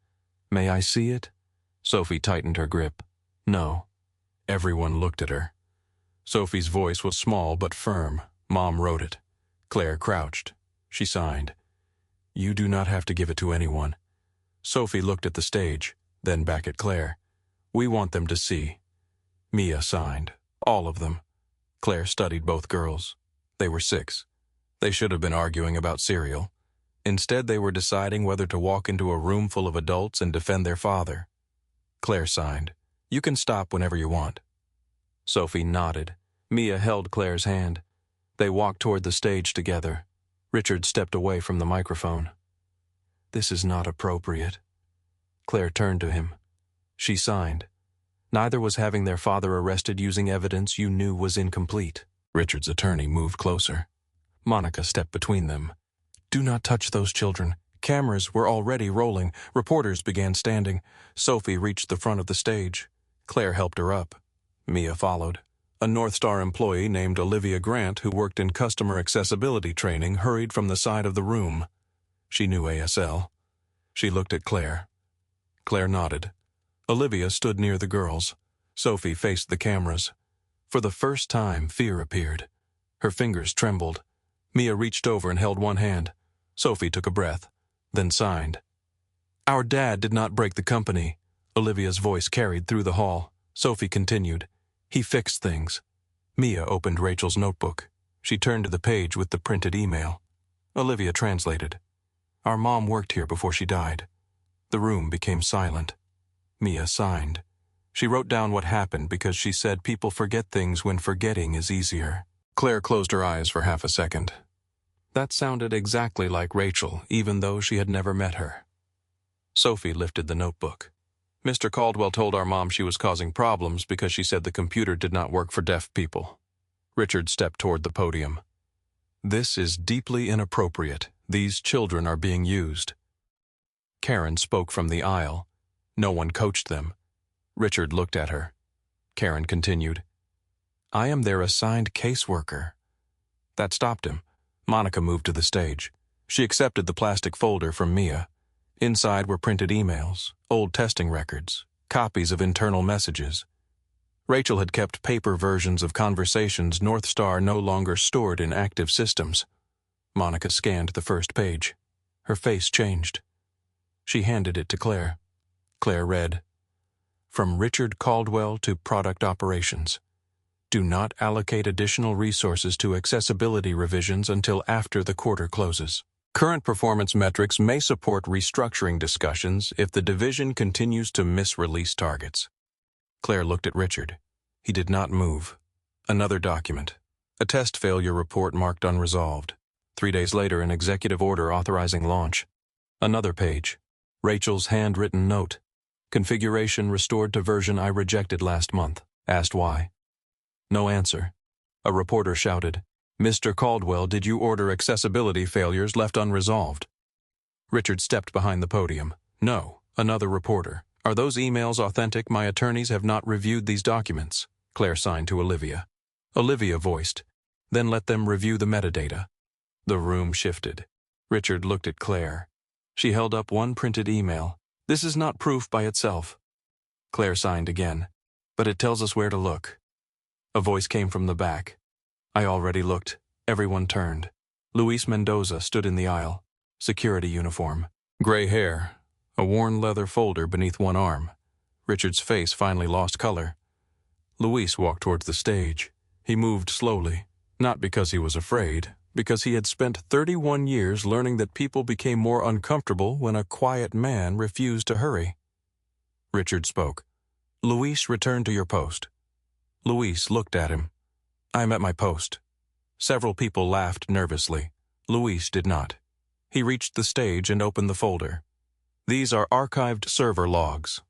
A: May I see it? Sophie tightened her grip. No. Everyone looked at her. Sophie's voice was small but firm. Mom wrote it. Claire crouched. She signed. You do not have to give it to anyone. Sophie looked at the stage, then back at Claire. We want them to see. Mia signed. All of them. Claire studied both girls. They were 6. They should have been arguing about cereal. Instead, they were deciding whether to walk into a room full of adults and defend their father. Claire signed. You can stop whenever you want. Sophie nodded. Mia held Claire's hand. They walked toward the stage together. Richard stepped away from the microphone. "This is not appropriate." Claire turned to him. She signed. Neither was having their father arrested using evidence you knew was incomplete. Richard's attorney moved closer. Monica stepped between them. "Do not touch those children." Cameras were already rolling. Reporters began standing. Sophie reached the front of the stage. Claire helped her up. Mia followed. A North Star employee named Olivia Grant, who worked in customer accessibility training, hurried from the side of the room. She knew ASL. She looked at Claire. Claire nodded. Olivia stood near the girls. Sophie faced the cameras. For the first time, fear appeared. Her fingers trembled. Mia reached over and held one hand. Sophie took a breath, then signed. "Our dad did not break the company." Olivia's voice carried through the hall. Sophie continued. "He fixed things." Mia opened Rachel's notebook. She turned to the page with the printed email. Olivia translated. "Our mom worked here before she died." The room became silent. Mia signed. She wrote down what happened because she said people forget things when forgetting is easier. Claire closed her eyes for half a second. That sounded exactly like Rachel, even though she had never met her. Sophie lifted the notebook. "Mr. Caldwell told our mom she was causing problems because she said the computer did not work for deaf people." Richard stepped toward the podium. "This is deeply inappropriate. These children are being used." Karen spoke from the aisle. No one coached them. Richard looked at her. Karen continued. "I am their assigned caseworker." That stopped him. Monica moved to the stage. She accepted the plastic folder from Mia. Inside were printed emails, old testing records, copies of internal messages. Rachel had kept paper versions of conversations North Star no longer stored in active systems. Monica scanned the first page. Her face changed. She handed it to Claire. Claire read, "From Richard Caldwell to Product Operations. Do not allocate additional resources to accessibility revisions until after the quarter closes. Current performance metrics may support restructuring discussions if the division continues to miss release targets." Claire looked at Richard. He did not move. Another document. A test failure report marked unresolved. 3 days later, an executive order authorizing launch. Another page. Rachel's handwritten note. "Configuration restored to version I rejected last month. Asked why." No answer. A reporter shouted, "Mr. Caldwell, did you order accessibility failures left unresolved?" Richard stepped behind the podium. "No." Another reporter. "Are those emails authentic? My attorneys have not reviewed these documents." Claire signed to Olivia. Olivia voiced, "Then let them review the metadata." The room shifted. Richard looked at Claire. She held up one printed email. "This is not proof by itself." Claire signed again. "But it tells us where to look." A voice came from the back. "I already looked." Everyone turned. Luis Mendoza stood in the aisle. Security uniform. Gray hair. A worn leather folder beneath one arm. Richard's face finally lost color. Luis walked towards the stage. He moved slowly, not because he was afraid, because he had spent 31 years learning that people became more uncomfortable when a quiet man refused to hurry. Richard spoke. "Luis, return to your post." Luis looked at him. "I'm at my post." Several people laughed nervously. Luis did not. He reached the stage and opened the folder. "These are archived server logs."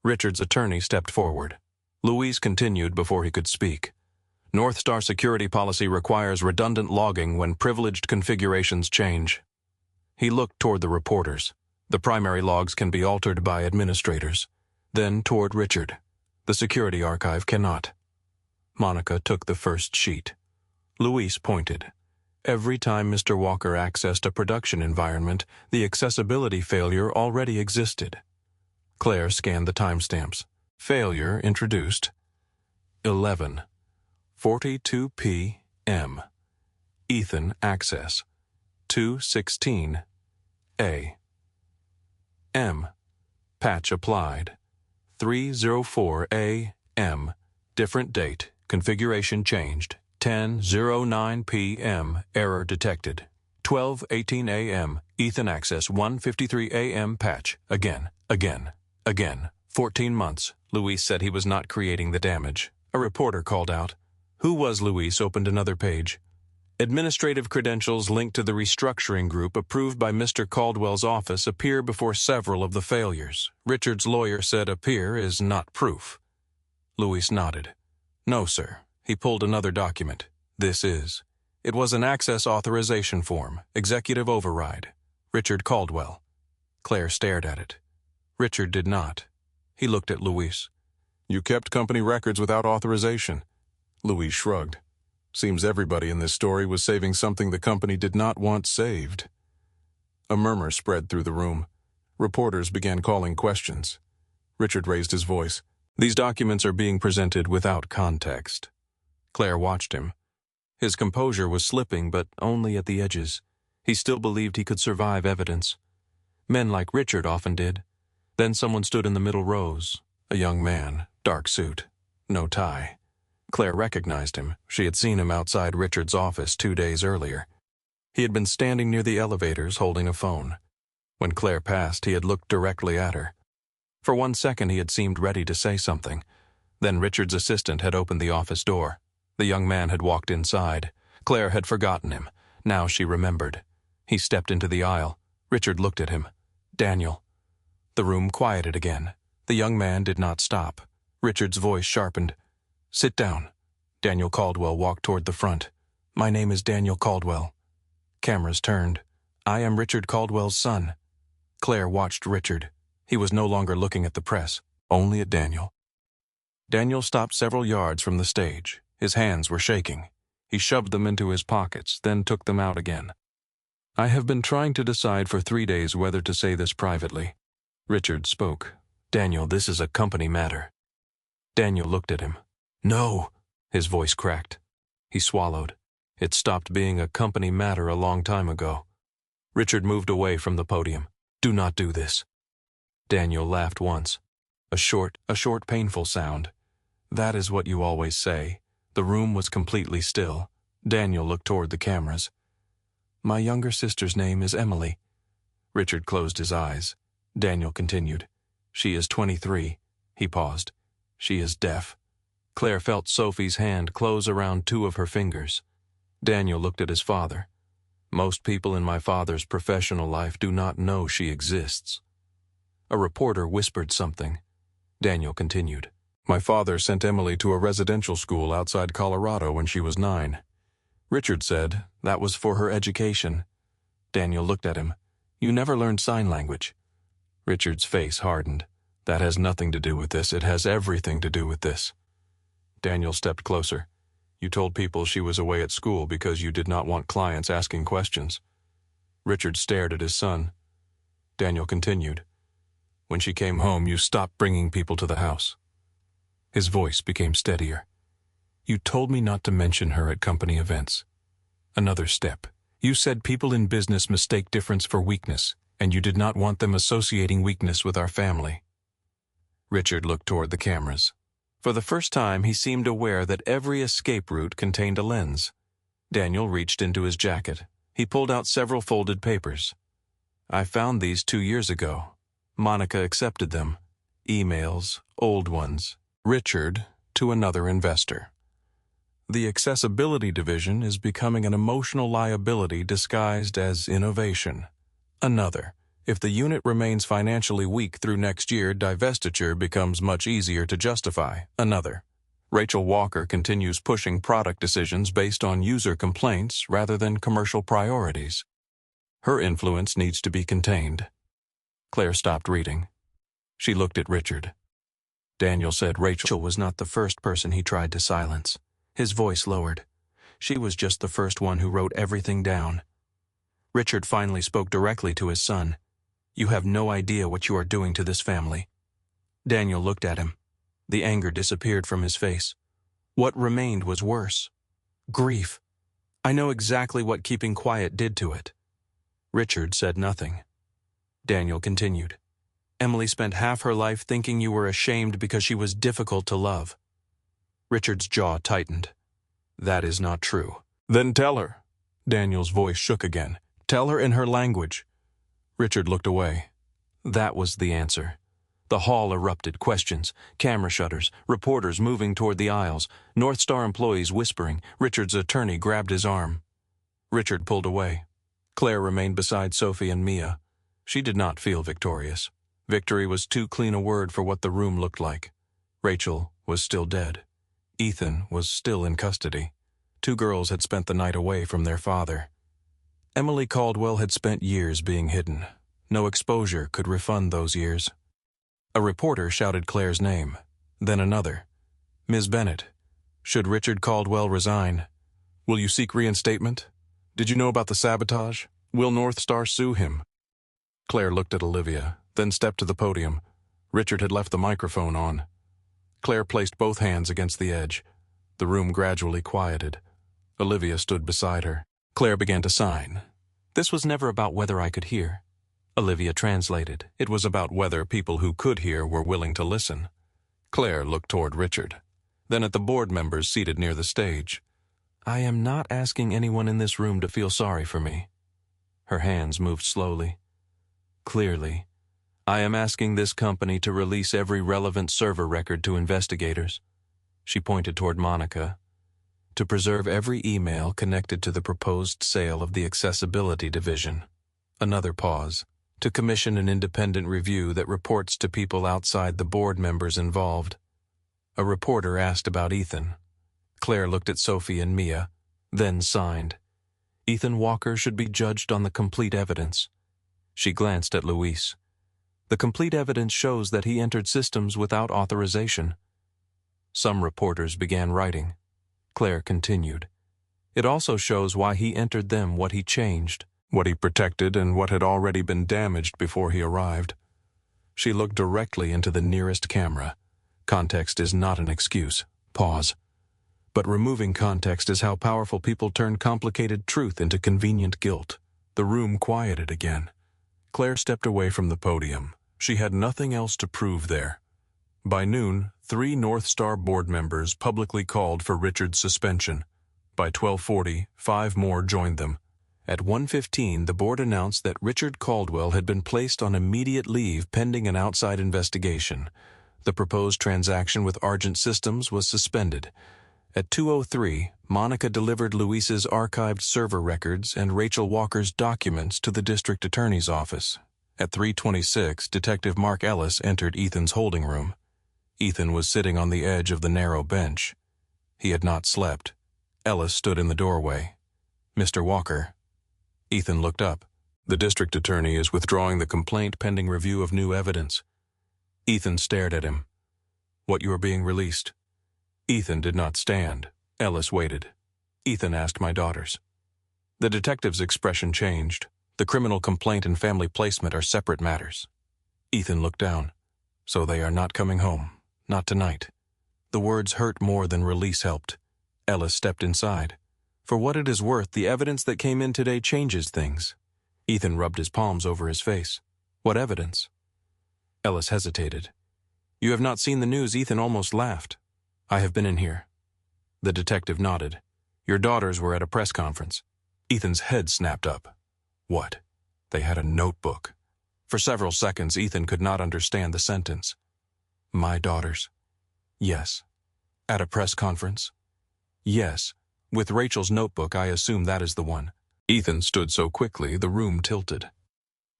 A: Richard's attorney stepped forward. Luis continued before he could speak. "North Star security policy requires redundant logging when privileged configurations change." He looked toward the reporters. "The primary logs can be altered by administrators." Then toward Richard. "The security archive cannot." Monica took the first sheet. Luis pointed. Every time Mr. Walker accessed a production environment, the accessibility failure already existed. Claire scanned the timestamps. Failure introduced. 11:42 p.m. Ethan access. 2:16 a.m. Patch applied. 3:04 a.m. Different date. Configuration changed. 10:09 p.m. Error detected. 12:18 a.m. Ethan access. 1:53 a.m. Patch. Again. 14 months. Luis said he was not creating the damage. A reporter called out. Who was Luis opened another page. Administrative credentials linked to the restructuring group approved by Mr. Caldwell's office appear before several of the failures. Richard's lawyer said appear is not proof. Luis nodded. No, sir. He pulled another document. This is. It was an access authorization form, executive override. Richard Caldwell. Claire stared at it. Richard did not. He looked at Luis. You kept company records without authorization. Luis shrugged. Seems everybody in this story was saving something the company did not want saved. A murmur spread through the room. Reporters began calling questions. Richard raised his voice. These documents are being presented without context. Claire watched him. His composure was slipping, but only at the edges. He still believed he could survive evidence. Men like Richard often did. Then someone stood in the middle rows. A young man, dark suit, no tie. Claire recognized him. She had seen him outside Richard's office 2 days earlier. He had been standing near the elevators holding a phone. When Claire passed, he had looked directly at her. For 1 second he had seemed ready to say something. Then Richard's assistant had opened the office door. The young man had walked inside. Claire had forgotten him. Now she remembered. He stepped into the aisle. Richard looked at him. Daniel. The room quieted again. The young man did not stop. Richard's voice sharpened. Sit down. Daniel Caldwell walked toward the front. My name is Daniel Caldwell. Cameras turned. I am Richard Caldwell's son. Claire watched Richard. He was no longer looking at the press, only at Daniel. Daniel stopped several yards from the stage. His hands were shaking. He shoved them into his pockets, then took them out again. I have been trying to decide for 3 days whether to say this privately. Richard spoke. Daniel, this is a company matter. Daniel looked at him. No, his voice cracked. He swallowed. It stopped being a company matter a long time ago. Richard moved away from the podium. Do not do this. Daniel laughed once. A short, painful sound. That is what you always say. The room was completely still. Daniel looked toward the cameras. My younger sister's name is Emily. Richard closed his eyes. Daniel continued. She is 23. He paused. She is deaf. Claire felt Sophie's hand close around 2 of her fingers. Daniel looked at his father. Most people in my father's professional life do not know she exists. A reporter whispered something. Daniel continued. My father sent Emily to a residential school outside Colorado when she was 9. Richard said that was for her education. Daniel looked at him. You never learned sign language. Richard's face hardened. That has nothing to do with this. It has everything to do with this. Daniel stepped closer. You told people she was away at school because you did not want clients asking questions. Richard stared at his son. Daniel continued. When she came home, you stopped bringing people to the house. His voice became steadier. You told me not to mention her at company events. Another step. You said people in business mistake difference for weakness, and you did not want them associating weakness with our family. Richard looked toward the cameras. For the first time, he seemed aware that every escape route contained a lens. Daniel reached into his jacket. He pulled out several folded papers. I found these 2 years ago. Monica accepted them. Emails, old ones. Richard to another investor. The accessibility division is becoming an emotional liability disguised as innovation. Another. If the unit remains financially weak through next year, divestiture becomes much easier to justify. Another. Rachel Walker continues pushing product decisions based on user complaints rather than commercial priorities. Her influence needs to be contained. Claire stopped reading. She looked at Richard. Daniel said Rachel was not the first person he tried to silence. His voice lowered. She was just the first one who wrote everything down. Richard finally spoke directly to his son. You have no idea what you are doing to this family. Daniel looked at him. The anger disappeared from his face. What remained was worse. Grief. I know exactly what keeping quiet did to it. Richard said nothing. Daniel continued. Emily spent half her life thinking you were ashamed because she was difficult to love. Richard's jaw tightened. That is not true. Then tell her. Daniel's voice shook again. Tell her in her language. Richard looked away. That was the answer. The hall erupted, questions, camera shutters, reporters moving toward the aisles, North Star employees whispering. Richard's attorney grabbed his arm. Richard pulled away. Claire remained beside Sophie and Mia. She did not feel victorious. Victory was too clean a word for what the room looked like. Rachel was still dead. Ethan was still in custody. 2 girls had spent the night away from their father. Emily Caldwell had spent years being hidden. No exposure could refund those years. A reporter shouted Claire's name, then another. Ms. Bennett, should Richard Caldwell resign? Will you seek reinstatement? Did you know about the sabotage? Will North Star sue him? Claire looked at Olivia, then stepped to the podium. Richard had left the microphone on. Claire placed both hands against the edge. The room gradually quieted. Olivia stood beside her. Claire began to sign. This was never about whether I could hear. Olivia translated. It was about whether people who could hear were willing to listen. Claire looked toward Richard, then at the board members seated near the stage. I am not asking anyone in this room to feel sorry for me. Her hands moved slowly. Clearly, I am asking this company to release every relevant server record to investigators. She pointed toward Monica. To preserve every email connected to the proposed sale of the accessibility division. Another pause. To commission an independent review that reports to people outside the board members involved. A reporter asked about Ethan. Claire looked at Sophie and Mia, then signed. Ethan Walker should be judged on the complete evidence. She glanced at Luis. The complete evidence shows that he entered systems without authorization. Some reporters began writing. Claire continued. It also shows why he entered them, what he changed, what he protected, and what had already been damaged before he arrived. She looked directly into the nearest camera. Context is not an excuse. Pause. But removing context is how powerful people turn complicated truth into convenient guilt. The room quieted again. Claire stepped away from the podium. She had nothing else to prove there. By noon, 3 North Star board members publicly called for Richard's suspension. By 12:40, 5 more joined them. At 1:15, the board announced that Richard Caldwell had been placed on immediate leave pending an outside investigation. The proposed transaction with Argent Systems was suspended. At 2:03, Monica delivered Luis's archived server records and Rachel Walker's documents to the district attorney's office. At 3:26, Detective Mark Ellis entered Ethan's holding room. Ethan was sitting on the edge of the narrow bench. He had not slept. Ellis stood in the doorway. Mr. Walker. Ethan looked up. The district attorney is withdrawing the complaint pending review of new evidence. Ethan stared at him. What, you are being released? Ethan did not stand. Ellis waited. Ethan asked my daughters. The detective's expression changed. The criminal complaint and family placement are separate matters. Ethan looked down. So they are not coming home. Not tonight. The words hurt more than release helped. Ellis stepped inside. For what it is worth, the evidence that came in today changes things. Ethan rubbed his palms over his face. What evidence? Ellis hesitated. You have not seen the news. Ethan almost laughed. I have been in here. The detective nodded. Your daughters were at a press conference. Ethan's head snapped up. What? They had a notebook. For several seconds, Ethan could not understand the sentence. My daughters? Yes. At a press conference? Yes. With Rachel's notebook, I assume that is the one. Ethan stood so quickly, the room tilted.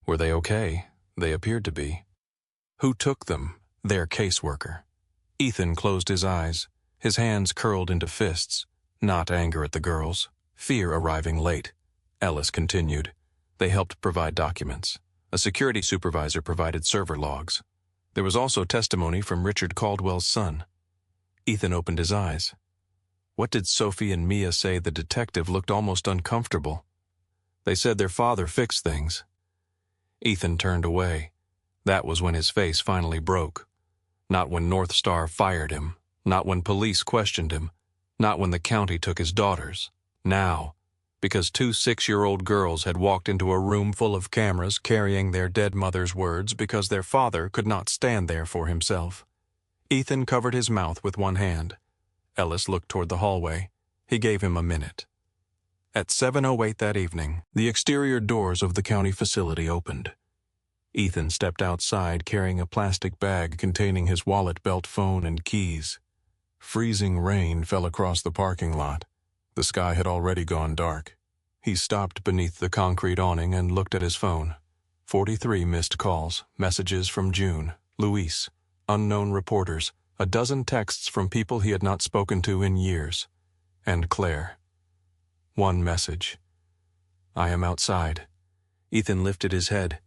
A: Were they okay? They appeared to be. Who took them? Their caseworker. Ethan closed his eyes, his hands curled into fists. Not anger at the girls, fear arriving late. Ellis continued. They helped provide documents. A security supervisor provided server logs. There was also testimony from Richard Caldwell's son. Ethan opened his eyes. What did Sophie and Mia say? The detective looked almost uncomfortable. They said their father fixed things. Ethan turned away. That was when his face finally broke. Not when North Star fired him. Not when police questioned him. Not when the county took his daughters. Now, because 2 6-year-old girls had walked into a room full of cameras carrying their dead mother's words because their father could not stand there for himself. Ethan covered his mouth with one hand. Ellis looked toward the hallway. He gave him a minute. At 7:08 that evening, the exterior doors of the county facility opened. Ethan stepped outside carrying a plastic bag containing his wallet, belt, phone, and keys. Freezing rain fell across the parking lot. The sky had already gone dark. He stopped beneath the concrete awning and looked at his phone. 43 missed calls, messages from June, Luis, unknown reporters, a dozen texts from people he had not spoken to in years, and Claire. One message. "I am outside." Ethan lifted his head.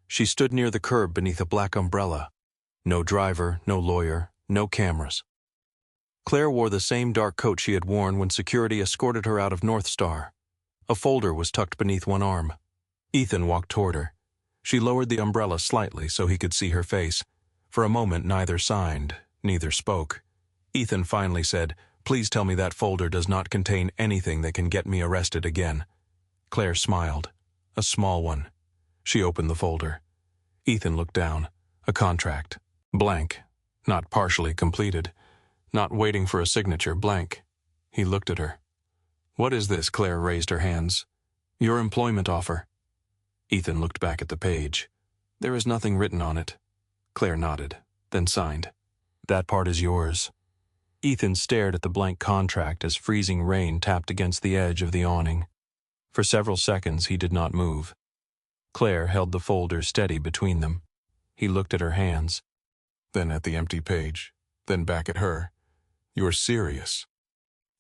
A: She stood near the curb beneath a black umbrella. No driver, no lawyer, no cameras. Claire wore the same dark coat she had worn when security escorted her out of North Star. A folder was tucked beneath one arm. Ethan walked toward her. She lowered the umbrella slightly so he could see her face. For a moment neither signed, neither spoke. Ethan finally said, "Please tell me that folder does not contain anything that can get me arrested again." Claire smiled. A small one. She opened the folder. Ethan looked down. A contract. Blank. Not partially completed. Not waiting for a signature. Blank. He looked at her. "What is this?" Claire raised her hands. "Your employment offer." Ethan looked back at the page. "There is nothing written on it." Claire nodded, then signed. "That part is yours." Ethan stared at the blank contract as freezing rain tapped against the edge of the awning. For several seconds he did not move. Claire held the folder steady between them. He looked at her hands, then at the empty page, then back at her. "You're serious?"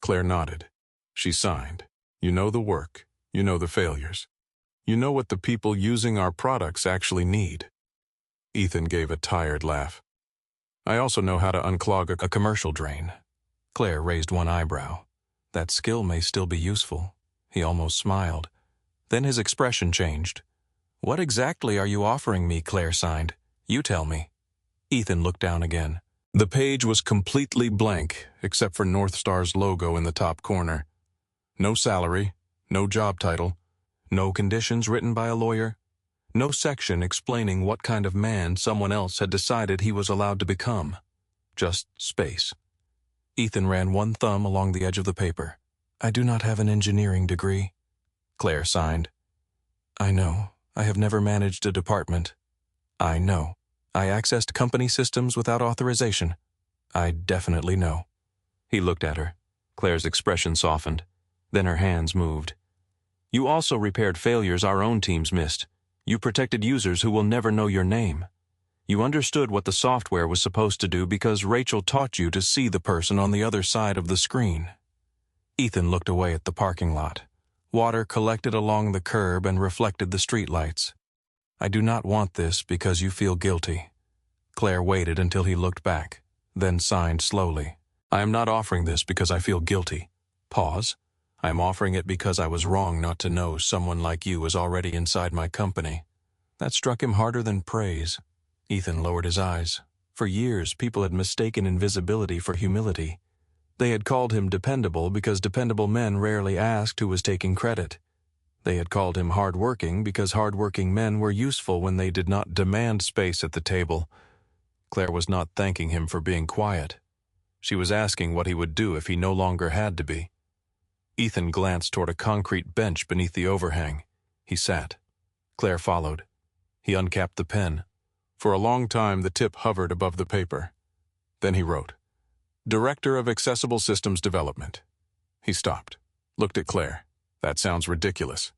A: Claire nodded. She signed. "You know the work. You know the failures. You know what the people using our products actually need." Ethan gave a tired laugh. "I also know how to unclog a commercial drain." Claire raised one eyebrow. "That skill may still be useful." He almost smiled. Then his expression changed. "What exactly are you offering me?" Claire signed. "You tell me." Ethan looked down again. The page was completely blank, except for North Star's logo in the top corner. No salary, no job title, no conditions written by a lawyer, no section explaining what kind of man someone else had decided he was allowed to become. Just space. Ethan ran one thumb along the edge of the paper. "I do not have an engineering degree." Claire signed. "I know. I have never managed a department." "I know. I accessed company systems without authorization." "I definitely know." He looked at her. Claire's expression softened. Then her hands moved. "You also repaired failures our own teams missed. You protected users who will never know your name. You understood what the software was supposed to do because Rachel taught you to see the person on the other side of the screen." Ethan looked away at the parking lot. Water collected along the curb and reflected the streetlights. "I do not want this because you feel guilty." Claire waited until he looked back, then signed slowly. "I am not offering this because I feel guilty." Pause. "I am offering it because I was wrong not to know someone like you was already inside my company." That struck him harder than praise. Ethan lowered his eyes. For years, people had mistaken invisibility for humility. They had called him dependable because dependable men rarely asked who was taking credit. They had called him hard-working because hard-working men were useful when they did not demand space at the table. Claire was not thanking him for being quiet. She was asking what he would do if he no longer had to be. Ethan glanced toward a concrete bench beneath the overhang. He sat. Claire followed. He uncapped the pen. For a long time, the tip hovered above the paper. Then he wrote, "Director of Accessible Systems Development." He stopped, looked at Claire. "That sounds ridiculous."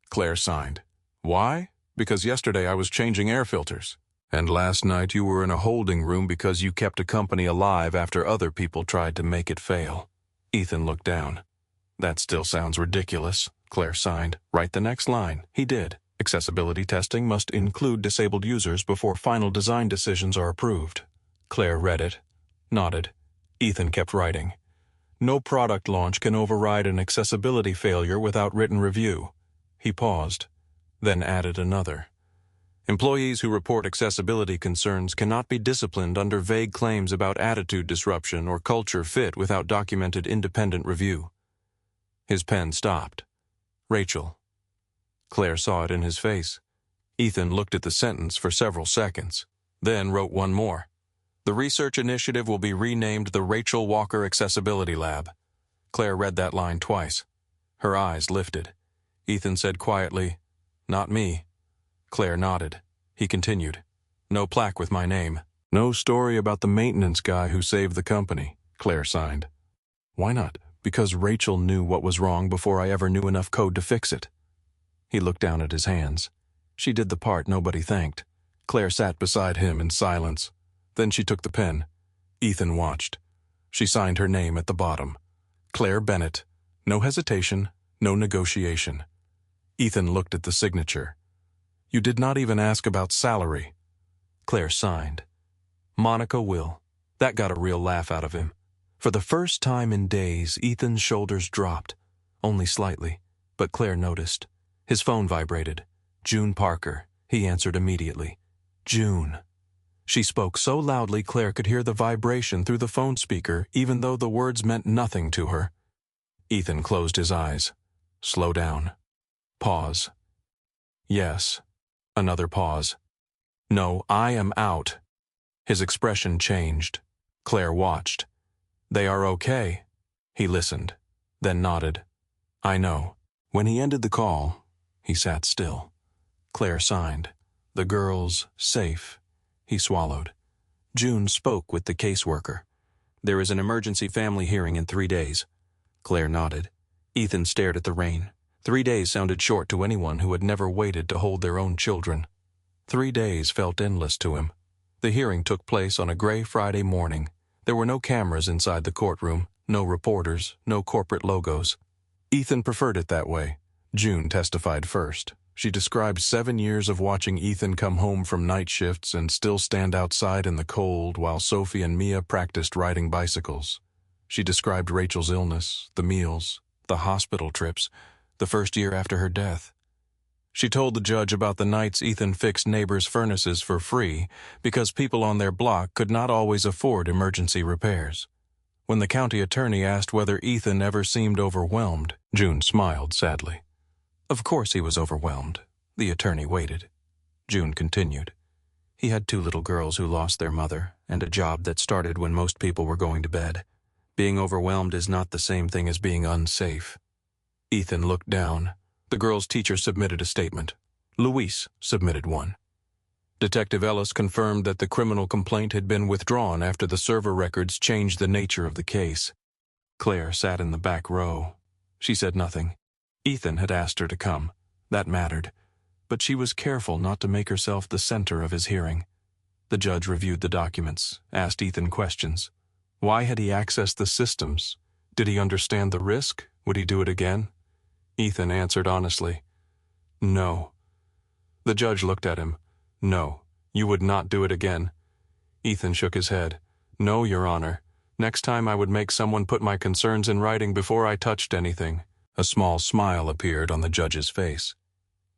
A: Claire signed. "Why? Because yesterday I was changing air filters. And last night you were in a holding room because you kept a company alive after other people tried to make it fail." Ethan looked down. "That still sounds ridiculous." Claire signed. "Write the next line." He did. "Accessibility testing must include disabled users before final design decisions are approved." Claire read it, nodded. Ethan kept writing. "No product launch can override an accessibility failure without written review." He paused, then added another. "Employees who report accessibility concerns cannot be disciplined under vague claims about attitude disruption or culture fit without documented independent review." His pen stopped. "Rachel." Claire saw it in his face. Ethan looked at the sentence for several seconds, then wrote one more. "The research initiative will be renamed the Rachel Walker Accessibility Lab." Claire read that line twice. Her eyes lifted. Ethan said quietly, "Not me." Claire nodded. He continued. No plaque with my name. No story about the maintenance guy who saved the company, Claire signed. Why not? Because Rachel knew what was wrong before I ever knew enough code to fix it. He looked down at his hands. She did the part nobody thanked. Claire sat beside him in silence. Then she took the pen. Ethan watched. She signed her name at the bottom. Claire Bennett. No hesitation, no negotiation. Ethan looked at the signature. You did not even ask about salary. Claire signed. Monica will. That got a real laugh out of him. For the first time in days, Ethan's shoulders dropped. Only slightly, but Claire noticed. His phone vibrated. June Parker. He answered immediately. June. She spoke so loudly Claire could hear the vibration through the phone speaker, even though the words meant nothing to her. Ethan closed his eyes. Slow down. Pause. Yes. Another pause. No, I am out. His expression changed. Claire watched. They are okay. He listened, then nodded. I know. When he ended the call, he sat still. Claire signed. The girl's safe. He swallowed. June spoke with the caseworker. There is an emergency family hearing in 3 days. Claire nodded. Ethan stared at the rain. 3 days sounded short to anyone who had never waited to hold their own children. 3 days felt endless to him. The hearing took place on a gray Friday morning. There were no cameras inside the courtroom, no reporters, no corporate logos. Ethan preferred it that way. June testified first. She described 7 years of watching Ethan come home from night shifts and still stand outside in the cold while Sophie and Mia practiced riding bicycles. She described Rachel's illness, the meals, the hospital trips, the first year after her death. She told the judge about the nights Ethan fixed neighbors' furnaces for free because people on their block could not always afford emergency repairs. When the county attorney asked whether Ethan ever seemed overwhelmed, June smiled sadly. Of course he was overwhelmed. The attorney waited. June continued. He had 2 little girls who lost their mother and a job that started when most people were going to bed. Being overwhelmed is not the same thing as being unsafe. Ethan looked down. The girl's teacher submitted a statement. Luis submitted one. Detective Ellis confirmed that the criminal complaint had been withdrawn after the server records changed the nature of the case. Claire sat in the back row. She said nothing. Ethan had asked her to come. That mattered. But she was careful not to make herself the center of his hearing. The judge reviewed the documents, asked Ethan questions. Why had he accessed the systems? Did he understand the risk? Would he do it again? Ethan answered honestly. No. The judge looked at him. No, you would not do it again. Ethan shook his head. No, Your Honor. Next time I would make someone put my concerns in writing before I touched anything. A small smile appeared on the judge's face,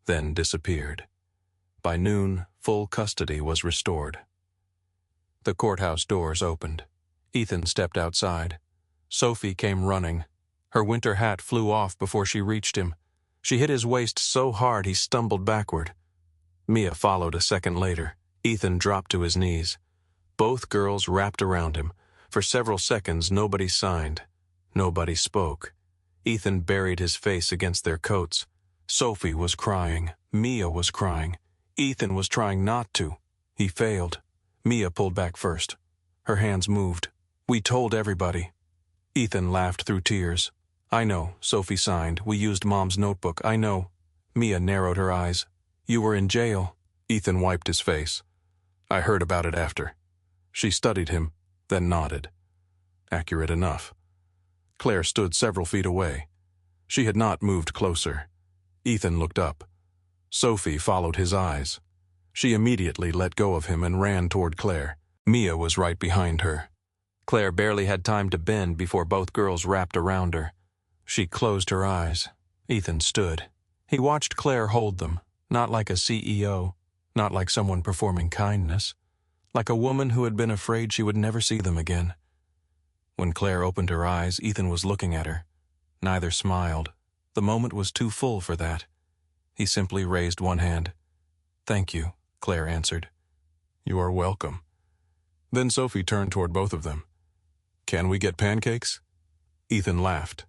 A: then disappeared. By noon, full custody was restored. The courthouse doors opened. Ethan stepped outside. Sophie came running. Her winter hat flew off before she reached him. She hit his waist so hard he stumbled backward. Mia followed a second later. Ethan dropped to his knees. Both girls wrapped around him. For several seconds, nobody signed. Nobody spoke. Ethan buried his face against their coats. Sophie was crying. Mia was crying. Ethan was trying not to. He failed. Mia pulled back first. Her hands moved. We told everybody. Ethan laughed through tears. I know, Sophie signed. We used Mom's notebook. I know. Mia narrowed her eyes. You were in jail. Ethan wiped his face. I heard about it after. She studied him, then nodded. Accurate enough. Claire stood several feet away. She had not moved closer. Ethan looked up. Sophie followed his eyes. She immediately let go of him and ran toward Claire. Mia was right behind her. Claire barely had time to bend before both girls wrapped around her. She closed her eyes. Ethan stood. He watched Claire hold them, not like a CEO, not like someone performing kindness, like a woman who had been afraid she would never see them again. When Claire opened her eyes, Ethan was looking at her. Neither smiled. The moment was too full for that. He simply raised one hand. Thank you, Claire answered. You are welcome. Then Sophie turned toward both of them. Can we get pancakes? Ethan laughed.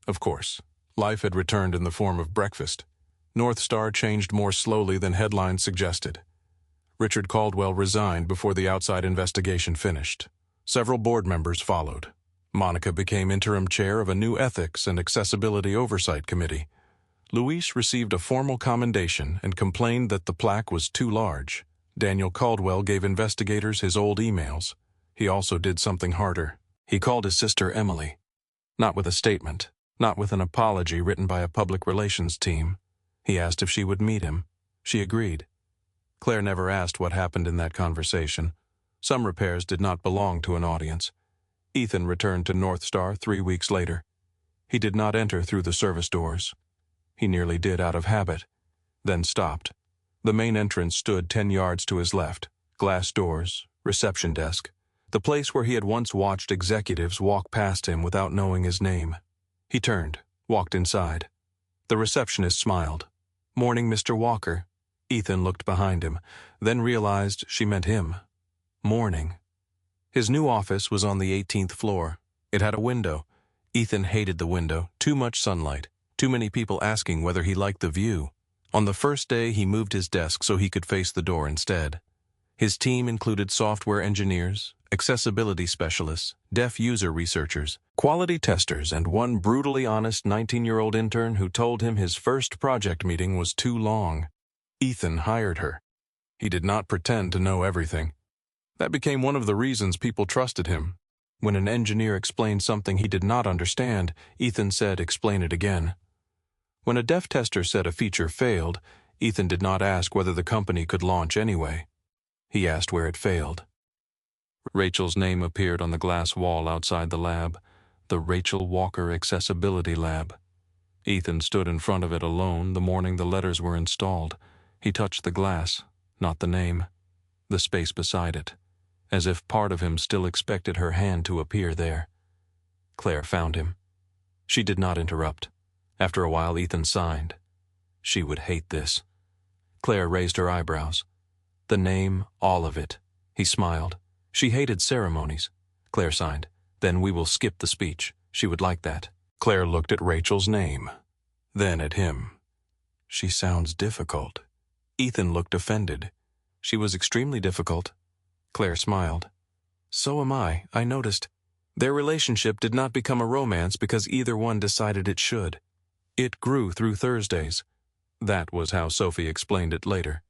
A: Of course. Life had returned in the form of breakfast. North Star changed more slowly than headlines suggested. Richard Caldwell resigned before the outside investigation finished. Several board members followed. Monica became interim chair of a new Ethics and Accessibility Oversight Committee. Luis received a formal commendation and complained that the plaque was too large. Daniel Caldwell gave investigators his old emails. He also did something harder. He called his sister Emily. Not with a statement, not with an apology written by a public relations team. He asked if she would meet him. She agreed. Claire never asked what happened in that conversation. Some repairs did not belong to an audience. Ethan returned to North Star 3 weeks later. He did not enter through the service doors. He nearly did out of habit, then stopped. The main entrance stood 10 yards to his left. Glass doors, reception desk. The place where he had once watched executives walk past him without knowing his name. He turned, walked inside. The receptionist smiled. "Morning, Mr. Walker." Ethan looked behind him, then realized she meant him. Morning. His new office was on the 18th floor. It had a window. Ethan hated the window. Too much sunlight. Too many people asking whether he liked the view. On the first day, he moved his desk so he could face the door instead. His team included software engineers, accessibility specialists, deaf user researchers, quality testers, and one brutally honest 19-year-old intern who told him his first project meeting was too long. Ethan hired her. He did not pretend to know everything. That became one of the reasons people trusted him. When an engineer explained something he did not understand, Ethan said, "Explain it again." When a deaf tester said a feature failed, Ethan did not ask whether the company could launch anyway. He asked where it failed. Rachel's name appeared on the glass wall outside the lab, the Rachel Walker Accessibility Lab. Ethan stood in front of it alone the morning the letters were installed. He touched the glass, not the name, the space beside it, as if part of him still expected her hand to appear there. Claire found him. She did not interrupt. After a while, Ethan signed. She would hate this. Claire raised her eyebrows. The name, all of it. He smiled. She hated ceremonies. Claire signed. Then we will skip the speech. She would like that. Claire looked at Rachel's name, then at him. She sounds difficult. Ethan looked offended. She was extremely difficult. Claire smiled. So am I noticed. Their relationship did not become a romance because either one decided it should. It grew through Thursdays. That was how Sophie explained it later.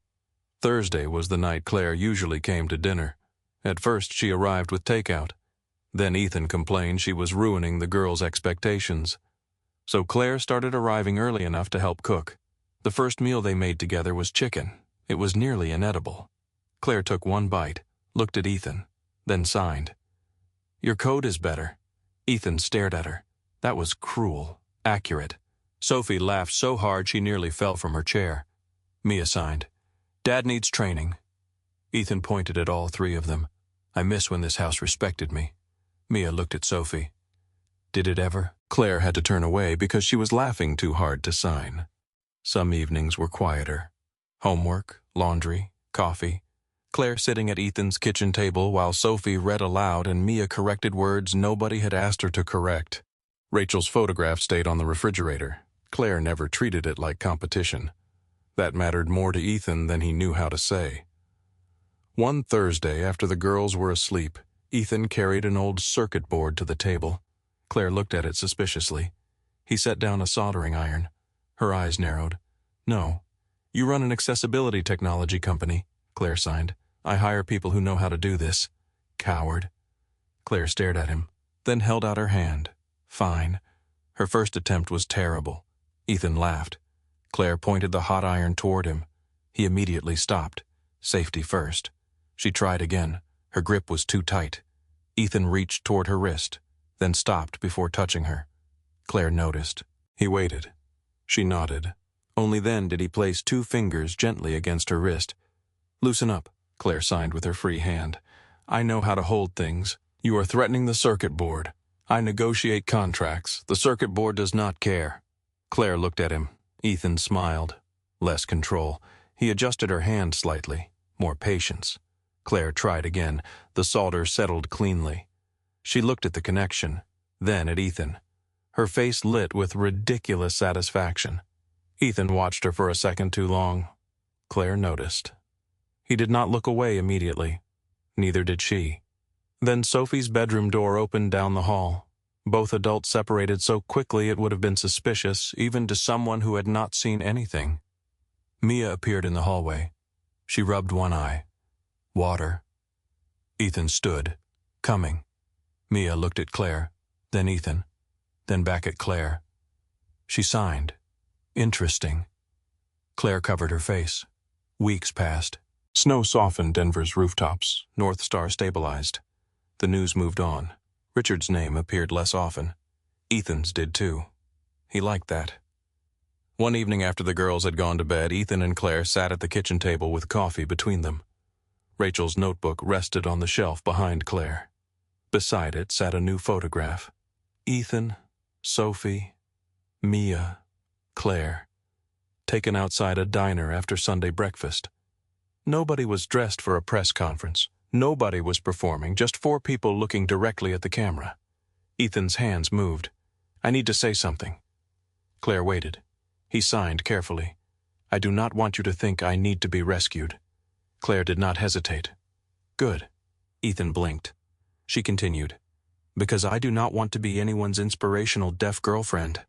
A: Thursday was the night Claire usually came to dinner. At first she arrived with takeout. Then Ethan complained she was ruining the girls' expectations. So Claire started arriving early enough to help cook. The first meal they made together was chicken. It was nearly inedible. Claire took one bite, looked at Ethan, then signed. "Your code is better." Ethan stared at her. That was cruel, accurate. Sophie laughed so hard she nearly fell from her chair. Mia signed. "Dad needs training." Ethan pointed at all three of them. "I miss when this house respected me." Mia looked at Sophie. "Did it ever?" Claire had to turn away because she was laughing too hard to sign. Some evenings were quieter. Homework, laundry, coffee. Claire sitting at Ethan's kitchen table while Sophie read aloud and Mia corrected words nobody had asked her to correct. Rachel's photograph stayed on the refrigerator. Claire never treated it like competition. That mattered more to Ethan than he knew how to say. One Thursday, after the girls were asleep, Ethan carried an old circuit board to the table. Claire looked at it suspiciously. He set down a soldering iron. Her eyes narrowed. "No. You run an accessibility technology company," Claire signed. "I hire people who know how to do this." "Coward." Claire stared at him, then held out her hand. "Fine." Her first attempt was terrible. Ethan laughed. Claire pointed the hot iron toward him. He immediately stopped. Safety first. She tried again. Her grip was too tight. Ethan reached toward her wrist, then stopped before touching her. Claire noticed. He waited. She nodded. Only then did he place 2 fingers gently against her wrist. "Loosen up," Claire signed with her free hand. "I know how to hold things. You are threatening the circuit board. I negotiate contracts. The circuit board does not care." Claire looked at him. Ethan smiled. Less control. He adjusted her hand slightly. More patience. Claire tried again. The solder settled cleanly. She looked at the connection, then at Ethan. Her face lit with ridiculous satisfaction. Ethan watched her for a second too long. Claire noticed. He did not look away immediately. Neither did she. Then Sophie's bedroom door opened down the hall. Both adults separated so quickly it would have been suspicious, even to someone who had not seen anything. Mia appeared in the hallway. She rubbed one eye. Water. Ethan stood, coming. Mia looked at Claire, then Ethan, then back at Claire. She signed. Interesting. Claire covered her face. Weeks passed. Snow softened Denver's rooftops. North Star stabilized. The news moved on. Richard's name appeared less often. Ethan's did too. He liked that. One evening after the girls had gone to bed, Ethan and Claire sat at the kitchen table with coffee between them. Rachel's notebook rested on the shelf behind Claire. Beside it sat a new photograph. Ethan, Sophie, Mia, Claire, taken outside a diner after Sunday breakfast. Nobody was dressed for a press conference. Nobody was performing, just four people looking directly at the camera. Ethan's hands moved. I need to say something. Claire waited. He signed carefully. I do not want you to think I need to be rescued. Claire did not hesitate. Good. Ethan blinked. She continued. Because I do not want to be anyone's inspirational deaf girlfriend.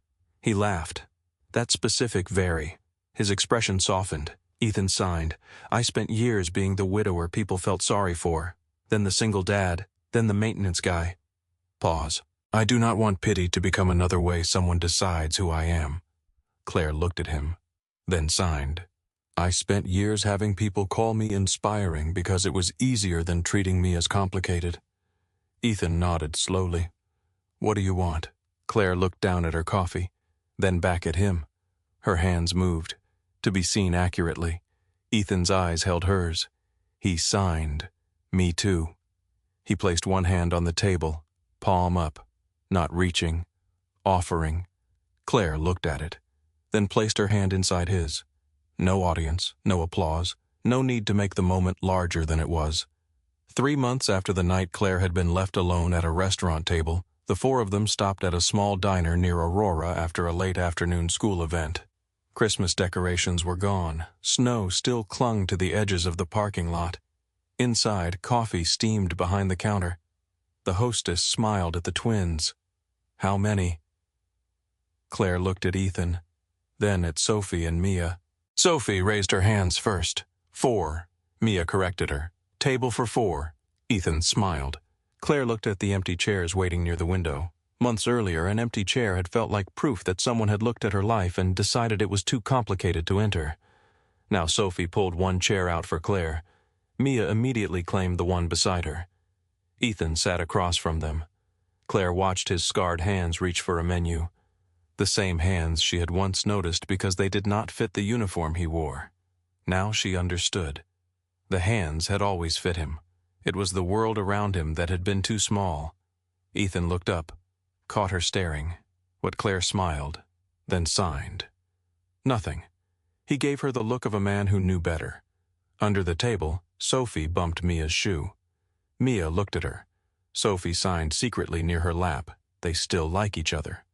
A: He laughed. That specific very. His expression softened. Ethan signed. I spent years being the widower people felt sorry for, then the single dad, then the maintenance guy. Pause. I do not want pity to become another way someone decides who I am. Claire looked at him, then signed. I spent years having people call me inspiring because it was easier than treating me as complicated. Ethan nodded slowly. What do you want? Claire looked down at her coffee, then back at him. Her hands moved. To be seen accurately, Ethan's eyes held hers. He signed, me too. He placed one hand on the table, palm up, not reaching, offering. Claire looked at it, then placed her hand inside his. No audience, no applause, no need to make the moment larger than it was. 3 months after the night Claire had been left alone at a restaurant table, the four of them stopped at a small diner near Aurora after a late afternoon school event. Christmas decorations were gone. Snow still clung to the edges of the parking lot. Inside, coffee steamed behind the counter. The hostess smiled at the twins. How many? Claire looked at Ethan, then at Sophie and Mia. Sophie raised her hands first. 4. Mia corrected her. Table for 4. Ethan smiled. Claire looked at the empty chairs waiting near the window. Months earlier, an empty chair had felt like proof that someone had looked at her life and decided it was too complicated to enter. Now Sophie pulled one chair out for Claire. Mia immediately claimed the one beside her. Ethan sat across from them. Claire watched his scarred hands reach for a menu. The same hands she had once noticed because they did not fit the uniform he wore. Now she understood. The hands had always fit him. It was the world around him that had been too small. Ethan looked up, caught her staring. What Claire smiled, then signed. Nothing. He gave her the look of a man who knew better. Under the table, Sophie bumped Mia's shoe. Mia looked at her. Sophie signed secretly near her lap. They still like each other.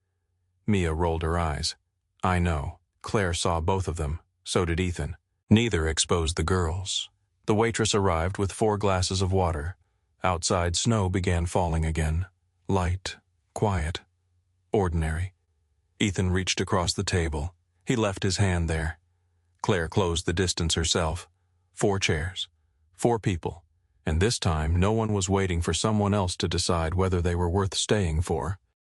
A: Mia rolled her eyes. I know. Claire saw both of them. So did Ethan. Neither exposed the girls. The waitress arrived with 4 glasses of water. Outside, snow began falling again. Light, quiet, ordinary. Ethan reached across the table. He left his hand there. Claire closed the distance herself. 4 chairs. 4 people. And this time, no one was waiting for someone else to decide whether they were worth staying for.